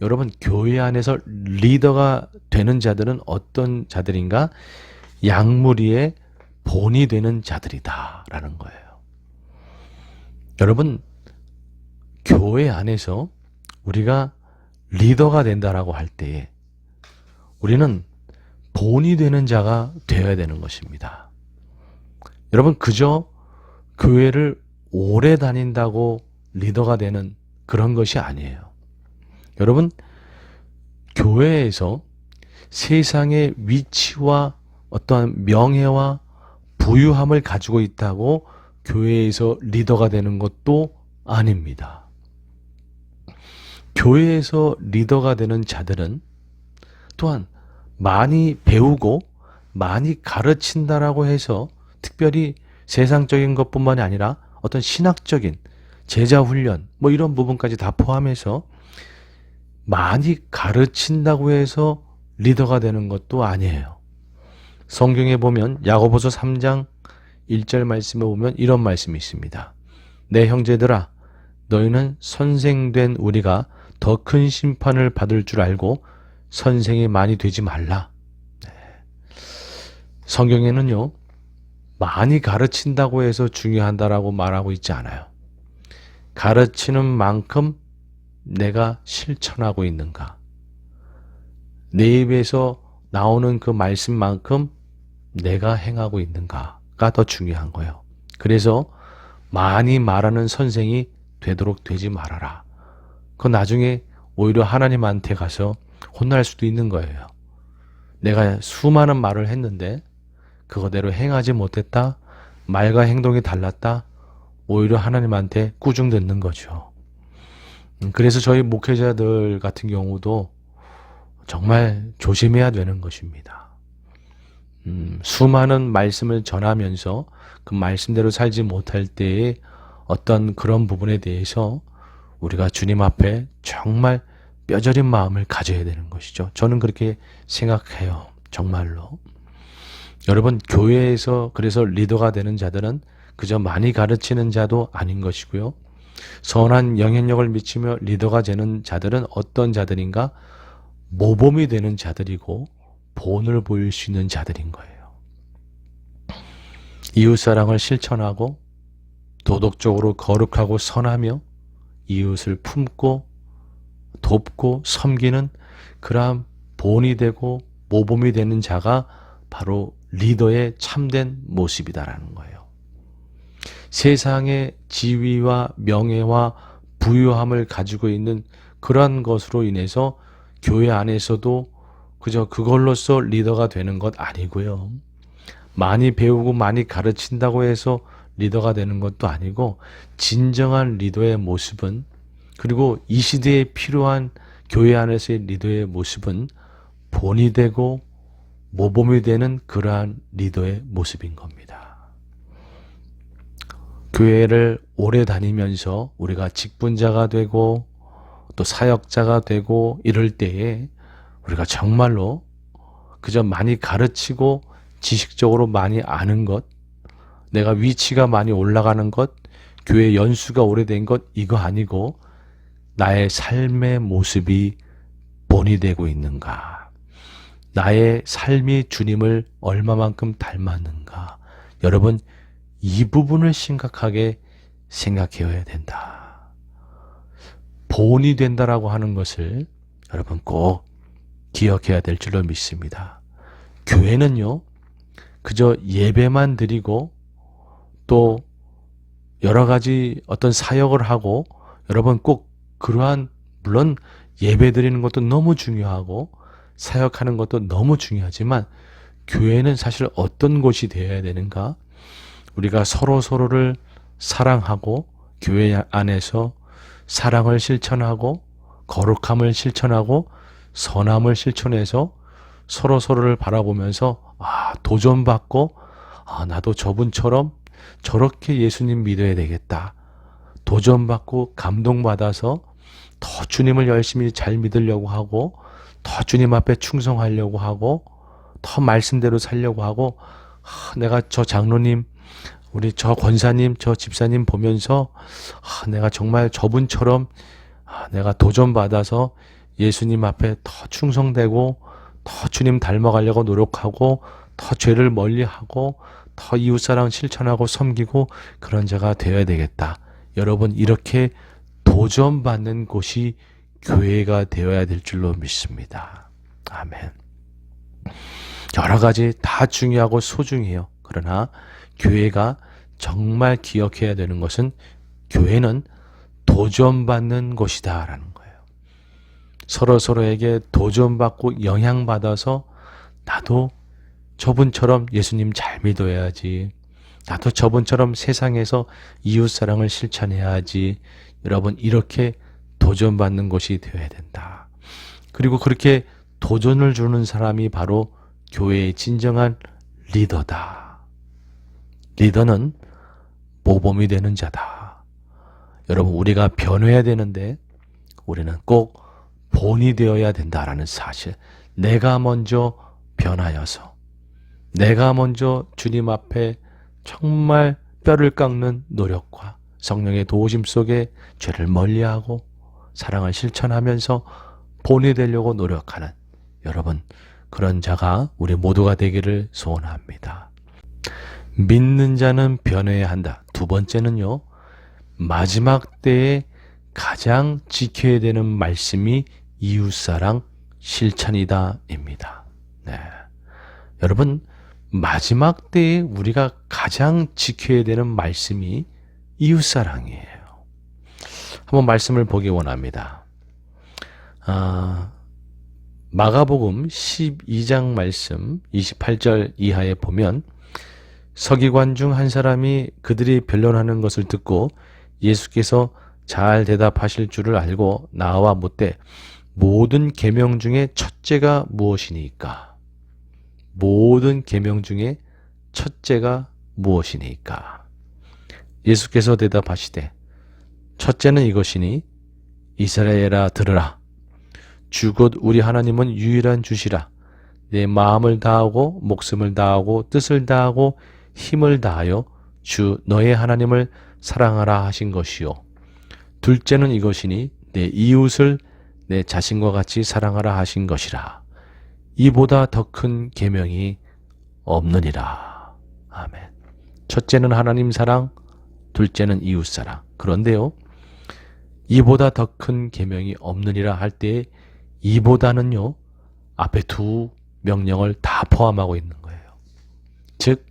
여러분, 교회 안에서 리더가 되는 자들은 어떤 자들인가? 양무리의 본이 되는 자들이다 라는 거예요. 여러분, 교회 안에서 우리가 리더가 된다라고 할 때에 우리는 본이 되는 자가 되어야 되는 것입니다. 여러분, 그저 교회를 오래 다닌다고 리더가 되는 그런 것이 아니에요. 여러분, 교회에서 세상의 위치와 어떠한 명예와 부유함을 가지고 있다고 교회에서 리더가 되는 것도 아닙니다. 교회에서 리더가 되는 자들은 또한 많이 배우고 많이 가르친다라고 해서 특별히 세상적인 것뿐만이 아니라 어떤 신학적인 제자 훈련 뭐 이런 부분까지 다 포함해서 많이 가르친다고 해서 리더가 되는 것도 아니에요. 성경에 보면 야고보서 3장 1절 말씀에 보면 이런 말씀이 있습니다. 내 형제들아, 너희는 선생된 우리가 더 큰 심판을 받을 줄 알고 선생이 많이 되지 말라. 성경에는요, 많이 가르친다고 해서 중요하다라고 말하고 있지 않아요. 가르치는 만큼 내가 실천하고 있는가? 내 입에서 나오는 그 말씀만큼 내가 행하고 있는가가 더 중요한 거예요. 그래서 많이 말하는 선생이 되도록 되지 말아라. 그건 나중에 오히려 하나님한테 가서 혼날 수도 있는 거예요. 내가 수많은 말을 했는데 그거대로 행하지 못했다, 말과 행동이 달랐다, 오히려 하나님한테 꾸중 듣는 거죠. 그래서 저희 목회자들 같은 경우도 정말 조심해야 되는 것입니다. 수많은 말씀을 전하면서 그 말씀대로 살지 못할 때에 어떤 그런 부분에 대해서 우리가 주님 앞에 정말 뼈저린 마음을 가져야 되는 것이죠. 저는 그렇게 생각해요. 정말로. 여러분, 교회에서 그래서 리더가 되는 자들은 그저 많이 가르치는 자도 아닌 것이고요. 선한 영향력을 미치며 리더가 되는 자들은 어떤 자들인가? 모범이 되는 자들이고 본을 보일 수 있는 자들인 거예요. 이웃사랑을 실천하고 도덕적으로 거룩하고 선하며 이웃을 품고 돕고 섬기는 그러한 본이 되고 모범이 되는 자가 바로 리더의 참된 모습이다라는 거예요. 세상의 지위와 명예와 부유함을 가지고 있는 그러한 것으로 인해서 교회 안에서도 그저 그걸로써 리더가 되는 것 아니고요. 많이 배우고 많이 가르친다고 해서 리더가 되는 것도 아니고, 진정한 리더의 모습은, 그리고 이 시대에 필요한 교회 안에서의 리더의 모습은 본이 되고 모범이 되는 그러한 리더의 모습인 겁니다. 교회를 오래 다니면서 우리가 직분자가 되고 또 사역자가 되고 이럴 때에 우리가 정말로 그저 많이 가르치고 지식적으로 많이 아는 것, 내가 위치가 많이 올라가는 것, 교회 연수가 오래된 것, 이거 아니고 나의 삶의 모습이 본이 되고 있는가? 나의 삶이 주님을 얼마만큼 닮았는가? 여러분, 이 부분을 심각하게 생각해야 된다. 본이 된다라고 하는 것을 여러분 꼭 기억해야 될 줄로 믿습니다. 교회는요, 그저 예배만 드리고 또 여러 가지 어떤 사역을 하고, 여러분 꼭 그러한, 물론 예배 드리는 것도 너무 중요하고 사역하는 것도 너무 중요하지만 교회는 사실 어떤 곳이 되어야 되는가? 우리가 서로를 사랑하고 교회 안에서 사랑을 실천하고 거룩함을 실천하고 선함을 실천해서 서로를 바라보면서 도전받고 나도 저분처럼 저렇게 예수님 믿어야 되겠다. 도전받고 감동받아서 더 주님을 열심히 잘 믿으려고 하고 더 주님 앞에 충성하려고 하고 더 말씀대로 살려고 하고 내가 저 장로님, 우리 저 권사님, 저 집사님 보면서 내가 정말 저분처럼 내가 도전받아서 예수님 앞에 더 충성되고 더 주님 닮아가려고 노력하고 더 죄를 멀리하고 더 이웃사랑 실천하고 섬기고 그런 자가 되어야 되겠다. 여러분, 이렇게 도전받는 곳이 교회가 되어야 될 줄로 믿습니다. 아멘. 여러 가지 다 중요하고 소중해요. 그러나 교회가 정말 기억해야 되는 것은 교회는 도전받는 곳이다 라는 거예요. 서로에게 도전받고 영향받아서 나도 저분처럼 예수님 잘 믿어야지. 나도 저분처럼 세상에서 이웃사랑을 실천해야지. 여러분, 이렇게 도전받는 것이 되어야 된다. 그리고 그렇게 도전을 주는 사람이 바로 교회의 진정한 리더다. 리더는 모범이 되는 자다. 여러분, 우리가 변해야 되는데 우리는 꼭 본이 되어야 된다라는 사실. 내가 먼저 변하여서 내가 먼저 주님 앞에 정말 뼈를 깎는 노력과 성령의 도우심 속에 죄를 멀리하고 사랑을 실천하면서 본이 되려고 노력하는 여러분, 그런 자가 우리 모두가 되기를 소원합니다. 믿는 자는 변해야 한다. 두 번째는요, 마지막 때에 가장 지켜야 되는 말씀이 이웃사랑 실천이다입니다. 네. 여러분, 마지막 때에 우리가 가장 지켜야 되는 말씀이 이웃사랑이에요. 한번 말씀을 보기 원합니다. 마가복음 12장 말씀 28절 이하에 보면 서기관 중 한 사람이 그들이 변론하는 것을 듣고 예수께서 잘 대답하실 줄을 알고 나와 묻되 모든 계명 중에 첫째가 무엇이니까? 모든 계명 중에 첫째가 무엇이니까? 예수께서 대답하시되 첫째는 이것이니 이스라엘아 들으라. 주 곧 우리 하나님은 유일한 주시라. 내 마음을 다하고 목숨을 다하고 뜻을 다하고 힘을 다하여 주 너의 하나님을 사랑하라 하신 것이요. 둘째는 이것이니 내 이웃을 내 자신과 같이 사랑하라 하신 것이라. 이보다 더 큰 계명이 없느니라. 아멘. 첫째는 하나님 사랑, 둘째는 이웃 사랑. 그런데요, 이보다 더 큰 계명이 없느니라 할 때 이보다는요, 앞에 두 명령을 다 포함하고 있는 거예요. 즉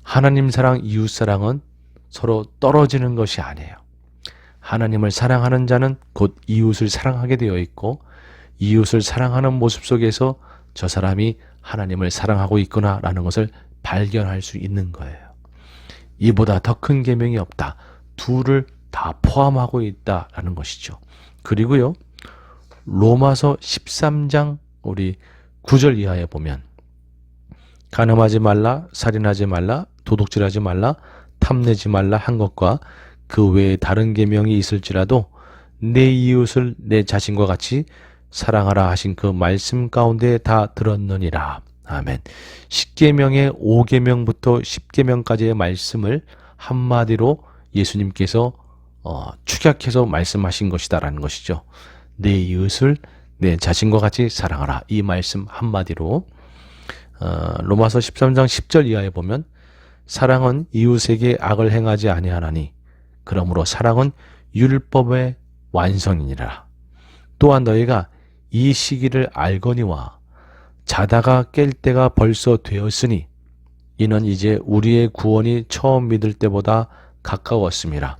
하나님 사랑, 이웃 사랑은 서로 떨어지는 것이 아니에요. 하나님을 사랑하는 자는 곧 이웃을 사랑하게 되어 있고 이웃을 사랑하는 모습 속에서 저 사람이 하나님을 사랑하고 있구나라는 것을 발견할 수 있는 거예요. 이보다 더 큰 계명이 없다. 둘을 다 포함하고 있다라는 것이죠. 그리고요, 로마서 13장 우리 9절 이하에 보면 간음하지 말라, 살인하지 말라, 도둑질하지 말라, 탐내지 말라 한 것과 그 외에 다른 계명이 있을지라도 내 이웃을 내 자신과 같이 사랑하라 하신 그 말씀 가운데 다 들었느니라. 아멘. 10계명의 5계명부터 10계명까지의 말씀을 한마디로 예수님께서 축약해서 말씀하신 것이다라는 것이죠. 내 이웃을 내 자신과 같이 사랑하라. 이 말씀 한마디로 로마서 13장 10절 이하에 보면 사랑은 이웃에게 악을 행하지 아니하나니 그러므로 사랑은 율법의 완성이니라. 또한 너희가 이 시기를 알거니와 자다가 깰 때가 벌써 되었으니 이는 이제 우리의 구원이 처음 믿을 때보다 가까웠음이라.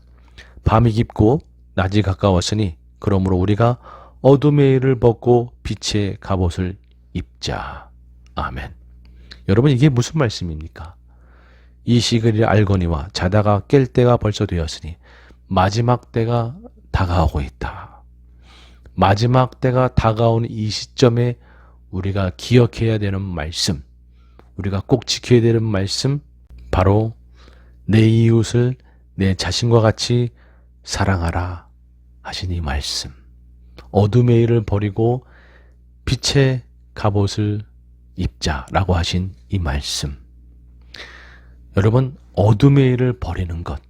밤이 깊고 낮이 가까웠으니 그러므로 우리가 어둠의 일을 벗고 빛의 갑옷을 입자. 아멘. 여러분, 이게 무슨 말씀입니까? 이 시기를 알거니와 자다가 깰 때가 벌써 되었으니 마지막 때가 다가오고 있다. 마지막 때가 다가오는 이 시점에 우리가 기억해야 되는 말씀, 우리가 꼭 지켜야 되는 말씀, 바로 내 이웃을 내 자신과 같이 사랑하라 하신 이 말씀. 어둠의 일을 버리고 빛의 갑옷을 입자라고 하신 이 말씀. 여러분, 어둠의 일을 버리는 것,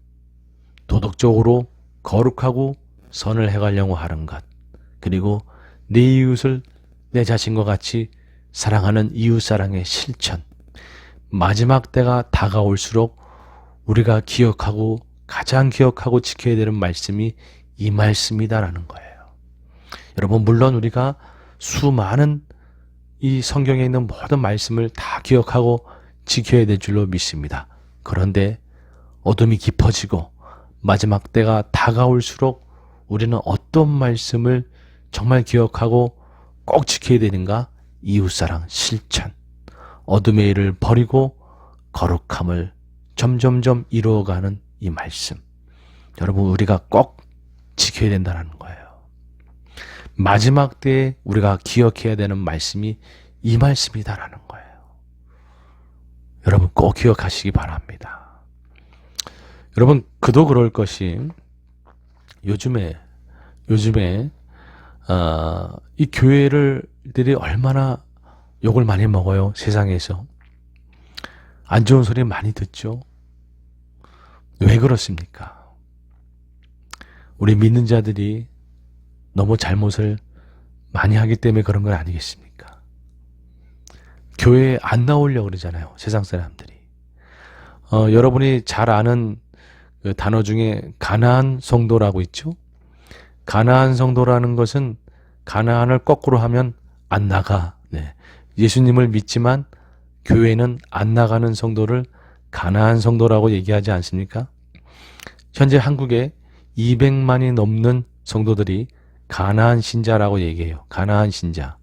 도덕적으로 거룩하고 선을 행하려고 하는 것, 그리고 내 이웃을 내 자신과 같이 사랑하는 이웃사랑의 실천. 마지막 때가 다가올수록 우리가 기억하고 가장 기억하고 지켜야 되는 말씀이 이 말씀이다라는 거예요. 여러분, 물론 우리가 수많은 이 성경에 있는 모든 말씀을 다 기억하고 지켜야 될 줄로 믿습니다. 그런데 어둠이 깊어지고 마지막 때가 다가올수록 우리는 어떤 말씀을 정말 기억하고 꼭 지켜야 되는가? 이웃사랑 실천. 어둠의 일을 버리고 거룩함을 점점점 이루어가는 이 말씀. 여러분, 우리가 꼭 지켜야 된다는 거예요. 마지막 때에 우리가 기억해야 되는 말씀이 이 말씀이다라는 거예요. 여러분, 꼭 기억하시기 바랍니다. 여러분, 그도 그럴 것이 요즘에 이 교회들이 얼마나 욕을 많이 먹어요. 세상에서 안 좋은 소리 많이 듣죠. 왜 그렇습니까? 우리 믿는 자들이 너무 잘못을 많이 하기 때문에 그런 건 아니겠습니까? 교회에 안 나오려고 그러잖아요. 세상 사람들이. 여러분이 잘 아는 그 단어 중에 가나안 성도라고 있죠. 가나안 성도라는 것은 가나안을 거꾸로 하면 안 나가. 네. 예수님을 믿지만 교회는 안 나가는 성도를 가나안 성도라고 얘기하지 않습니까? 현재 한국에 200만이 넘는 성도들이 가나안 신자라고 얘기해요. 가나안 신자.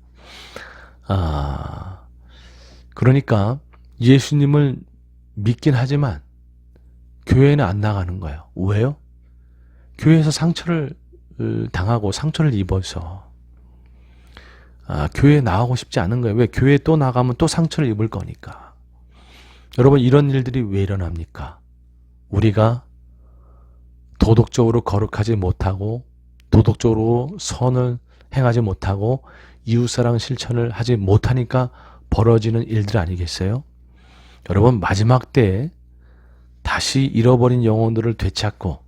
그러니까 예수님을 믿긴 하지만 교회는 안 나가는 거예요. 왜요? 교회에서 상처를 당하고 상처를 입어서 교회에 나가고 싶지 않은 거예요. 왜? 교회에 또 나가면 또 상처를 입을 거니까. 여러분, 이런 일들이 왜 일어납니까? 우리가 도덕적으로 거룩하지 못하고 도덕적으로 선을 행하지 못하고 이웃사랑 실천을 하지 못하니까 벌어지는 일들 아니겠어요? 여러분, 마지막 때에 다시 잃어버린 영혼들을 되찾고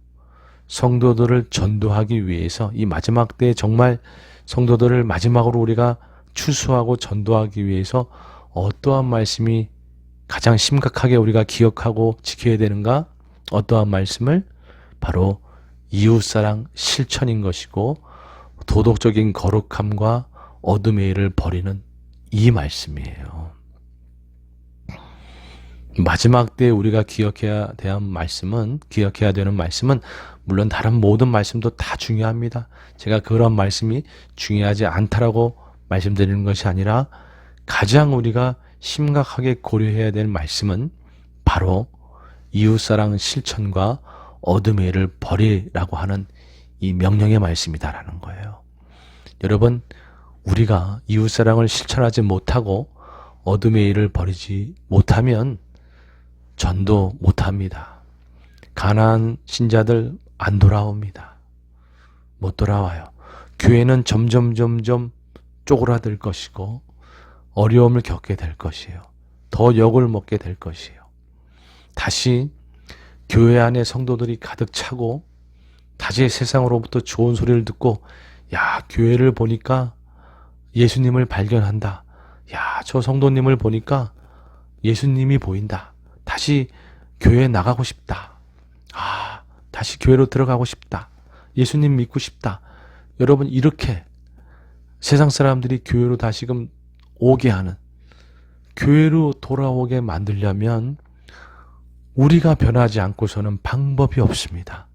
성도들을 전도하기 위해서 이 마지막 때에 정말 성도들을 마지막으로 우리가 추수하고 전도하기 위해서 어떠한 말씀이 가장 심각하게 우리가 기억하고 지켜야 되는가? 어떠한 말씀을? 바로 이웃사랑 실천인 것이고 도덕적인 거룩함과 어둠의 일을 버리는 이 말씀이에요. 마지막 때에 우리가 기억해야 되는 말씀은 물론 다른 모든 말씀도 다 중요합니다. 제가 그런 말씀이 중요하지 않다라고 말씀드리는 것이 아니라 가장 우리가 심각하게 고려해야 될 말씀은 바로 이웃사랑 실천과 어둠의 일을 버리라고 하는 이 명령의 말씀이다라는 거예요. 여러분, 우리가 이웃사랑을 실천하지 못하고 어둠의 일을 버리지 못하면 전도 못합니다. 가나안 신자들 안 돌아옵니다. 못 돌아와요. 교회는 점점 쪼그라들 것이고 어려움을 겪게 될 것이에요. 더 욕을 먹게 될 것이에요. 다시 교회 안에 성도들이 가득 차고 다시 세상으로부터 좋은 소리를 듣고 야, 교회를 보니까 예수님을 발견한다. 야, 저 성도님을 보니까 예수님이 보인다. 다시 교회에 나가고 싶다. 아, 다시 교회로 들어가고 싶다. 예수님 믿고 싶다. 여러분, 이렇게 세상 사람들이 교회로 다시금 오게 하는, 교회로 돌아오게 만들려면 우리가 변하지 않고서는 방법이 없습니다.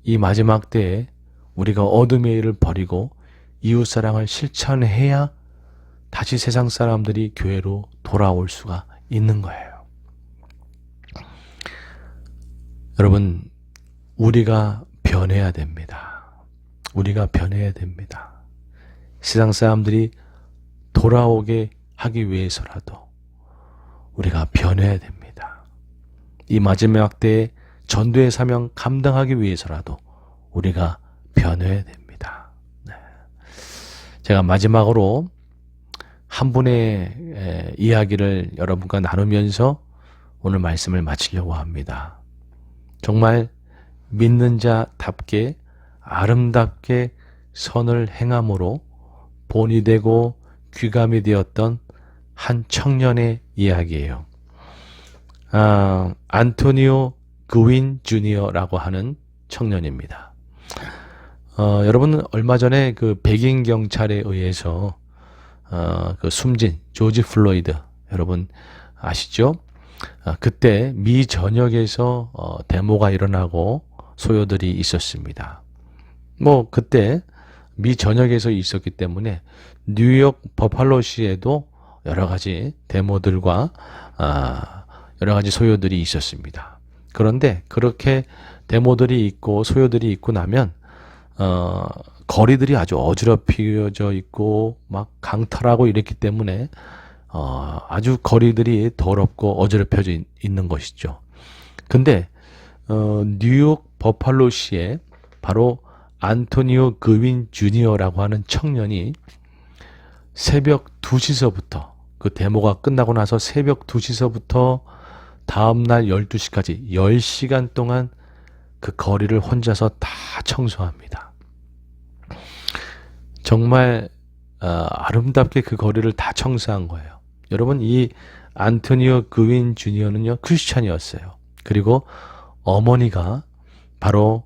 이 마지막 때에 우리가 어둠의 일을 버리고 이웃사랑을 실천해야 다시 세상 사람들이 교회로 돌아올 수가 있는 거예요. 여러분, 우리가 변해야 됩니다. 우리가 변해야 됩니다. 세상 사람들이 돌아오게 하기 위해서라도 우리가 변해야 됩니다. 이 마지막 때에 전도의 사명 감당하기 위해서라도 우리가 변해야 됩니다. 네. 제가 마지막으로 한 분의 이야기를 여러분과 나누면서 오늘 말씀을 마치려고 합니다. 정말 믿는 자답게 아름답게 선을 행함으로 본이 되고 귀감이 되었던 한 청년의 이야기예요. 안토니오 그윈 주니어라고 하는 청년입니다. 여러분은 얼마 전에 그 백인 경찰에 의해서 그 숨진 조지 플로이드 여러분 아시죠? 그때 미 전역에서 데모가 일어나고 소요들이 있었습니다. 뭐 그때 미 전역에서 있었기 때문에 뉴욕 버팔로시에도 여러 가지 데모들과 여러 가지 소요들이 있었습니다. 그런데 그렇게 데모들이 있고 소요들이 있고 나면 거리들이 아주 어지럽혀져 있고 막 강탈하고 이랬기 때문에 아주 거리들이 더럽고 어지럽혀져 있는 것이죠. 근데 뉴욕 버팔로시에 바로 안토니오 그윈 주니어라고 하는 청년이 새벽 2시서부터 그 데모가 끝나고 나서 새벽 2시서부터 다음날 12시까지 10시간 동안 그 거리를 혼자서 다 청소합니다. 정말 아름답게 그 거리를 다 청소한 거예요. 여러분, 이 안토니오 그윈 주니어는요 크리스찬이었어요. 그리고 어머니가 바로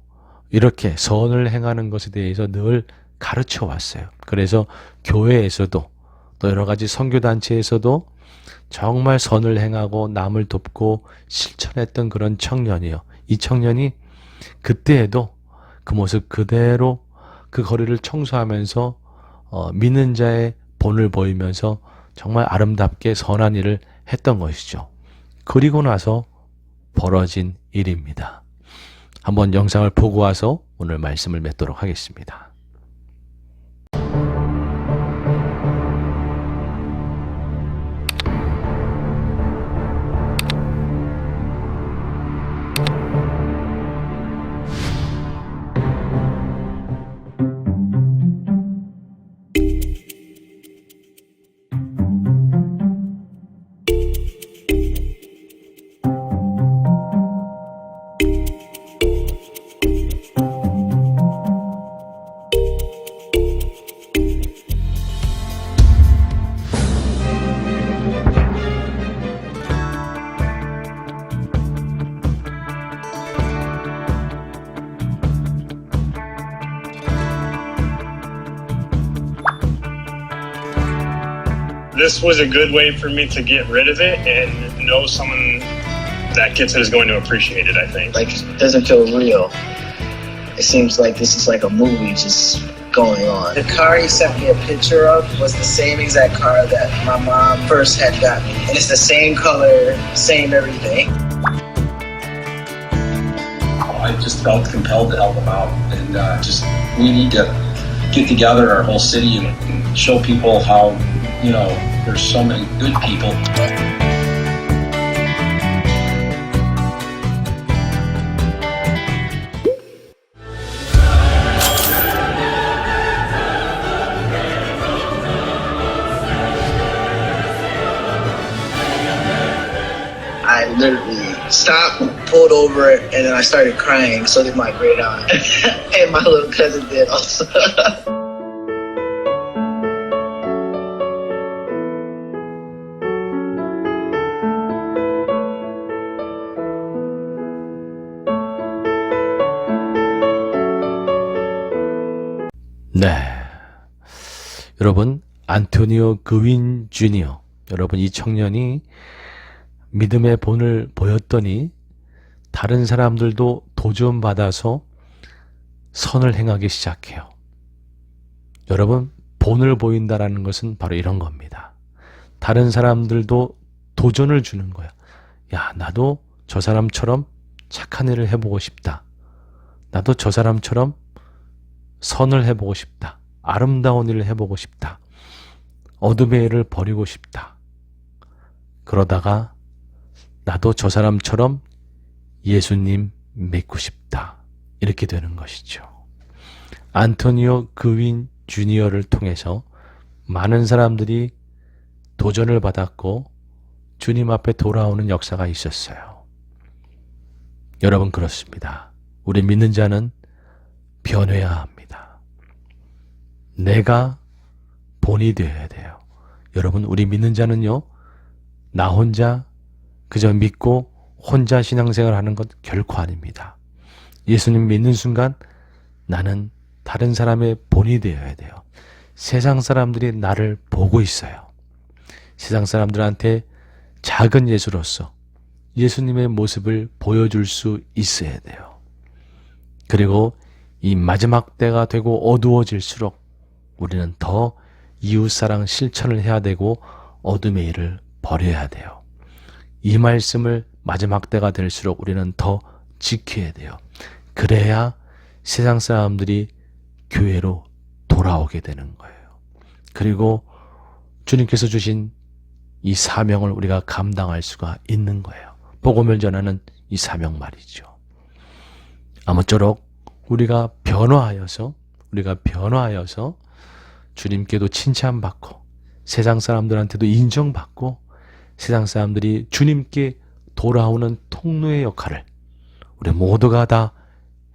이렇게 선을 행하는 것에 대해서 늘 가르쳐 왔어요. 그래서 교회에서도 또 여러 가지 선교단체에서도 정말 선을 행하고 남을 돕고 실천했던 그런 청년이요. 이 청년이 그때에도 그 모습 그대로 그 거리를 청소하면서 믿는 자의 본을 보이면서 정말 아름답게 선한 일을 했던 것이죠. 그리고 나서 벌어진 일입니다. 한번 영상을 보고 와서 오늘 말씀을 맺도록 하겠습니다. This was a good way for me to get rid of it and know someone that gets it is going to appreciate it, I think. Like, it doesn't feel real. It seems like this is like a movie just going on. The car he sent me a picture of was the same exact car that my mom first had got me. And it's the same color, same everything. I just felt compelled to help him out, and we need to get together, our whole city, and show people how, there's so many good people. stopped, pulled over, and then I started crying. So did my great aunt, and my little cousin did also. 네. 여러분, 안토니오 그윈 주니어. 여러분, 이 청년이 믿음의 본을 보였더니 다른 사람들도 도전받아서 선을 행하기 시작해요. 여러분, 본을 보인다라는 것은 바로 이런 겁니다. 다른 사람들도 도전을 주는 거야. 야, 나도 저 사람처럼 착한 일을 해보고 싶다. 나도 저 사람처럼 선을 해보고 싶다. 아름다운 일을 해보고 싶다. 어둠의 일을 버리고 싶다. 그러다가 나도 저 사람처럼 예수님 믿고 싶다. 이렇게 되는 것이죠. 안토니오 그윈 주니어를 통해서 많은 사람들이 도전을 받았고 주님 앞에 돌아오는 역사가 있었어요. 여러분, 그렇습니다. 우리 믿는 자는 변해야 합니다. 내가 본이 되어야 돼요. 여러분, 우리 믿는 자는요, 나 혼자 그저 믿고 혼자 신앙생활을 하는 것 결코 아닙니다. 예수님 믿는 순간 나는 다른 사람의 본이 되어야 돼요. 세상 사람들이 나를 보고 있어요. 세상 사람들한테 작은 예수로서 예수님의 모습을 보여줄 수 있어야 돼요. 그리고 이 마지막 때가 되고 어두워질수록 우리는 더 이웃사랑 실천을 해야 되고 어둠의 일을 버려야 돼요. 이 말씀을 마지막 때가 될수록 우리는 더 지켜야 돼요. 그래야 세상 사람들이 교회로 돌아오게 되는 거예요. 그리고 주님께서 주신 이 사명을 우리가 감당할 수가 있는 거예요. 복음을 전하는 이 사명 말이죠. 아무쪼록 우리가 변화하여서 주님께도 칭찬받고 세상 사람들한테도 인정받고 세상 사람들이 주님께 돌아오는 통로의 역할을 우리 모두가 다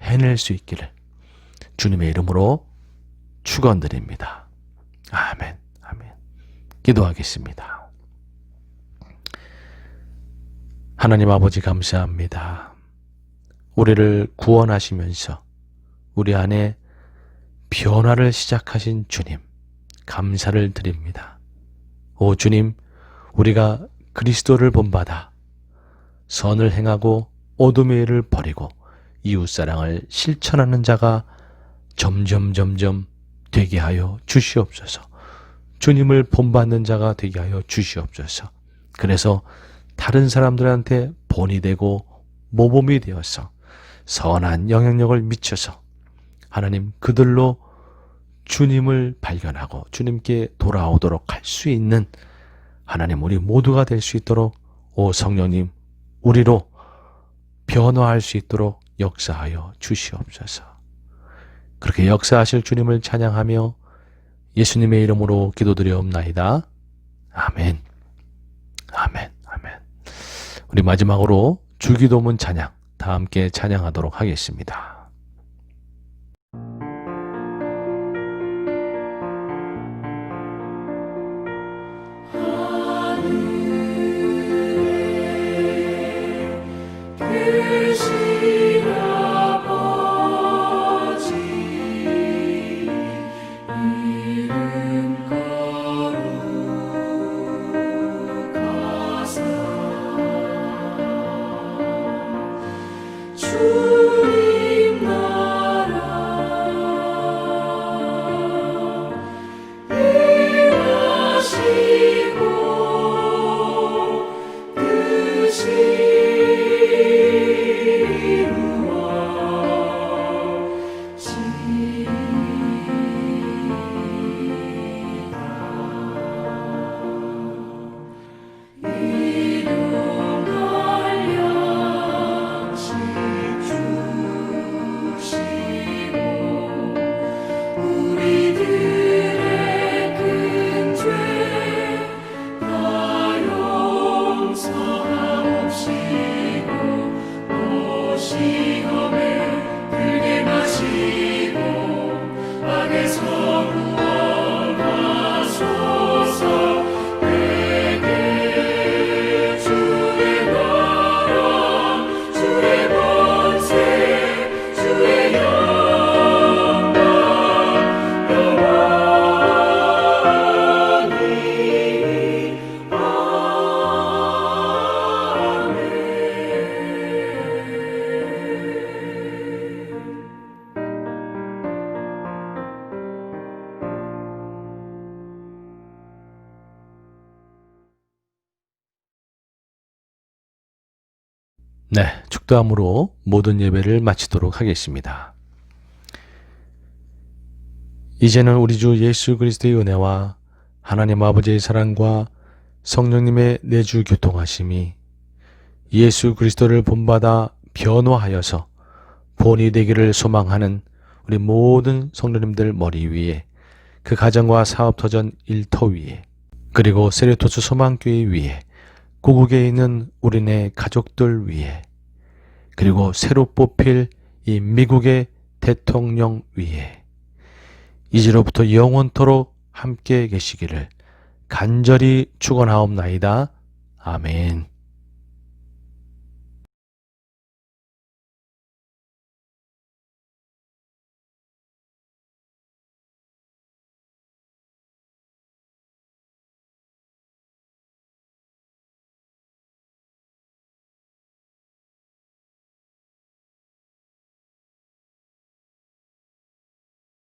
해낼 수 있기를 주님의 이름으로 축원드립니다. 아멘, 아멘. 기도하겠습니다. 하나님 아버지, 감사합니다. 우리를 구원하시면서 우리 안에 변화를 시작하신 주님, 감사를 드립니다. 오 주님, 우리가 그리스도를 본받아 선을 행하고 어둠의 일을 버리고 이웃사랑을 실천하는 자가 점점 되게 하여 주시옵소서. 주님을 본받는 자가 되게 하여 주시옵소서. 그래서 다른 사람들한테 본이 되고 모범이 되어서 선한 영향력을 미쳐서 하나님, 그들로 주님을 발견하고 주님께 돌아오도록 할 수 있는 하나님, 우리 모두가 될 수 있도록 오 성령님, 우리로 변화할 수 있도록 역사하여 주시옵소서. 그렇게 역사하실 주님을 찬양하며 예수님의 이름으로 기도드리옵나이다. 아멘. 아멘. 아멘. 우리 마지막으로 주기도문 찬양 다 함께 찬양하도록 하겠습니다. 주님 네, 축도함으로 모든 예배를 마치도록 하겠습니다. 이제는 우리 주 예수 그리스도의 은혜와 하나님 아버지의 사랑과 성령님의 내주 교통하심이 예수 그리스도를 본받아 변화하여서 본이 되기를 소망하는 우리 모든 성도님들 머리 위에, 그 가정과 사업터전 일터 위에, 그리고 세례토스 소망교회 위에, 고국에 있는 우리네 가족들 위에, 그리고 새로 뽑힐 이 미국의 대통령 위에 이제로부터 영원토록 함께 계시기를 간절히 축원하옵나이다. 아멘.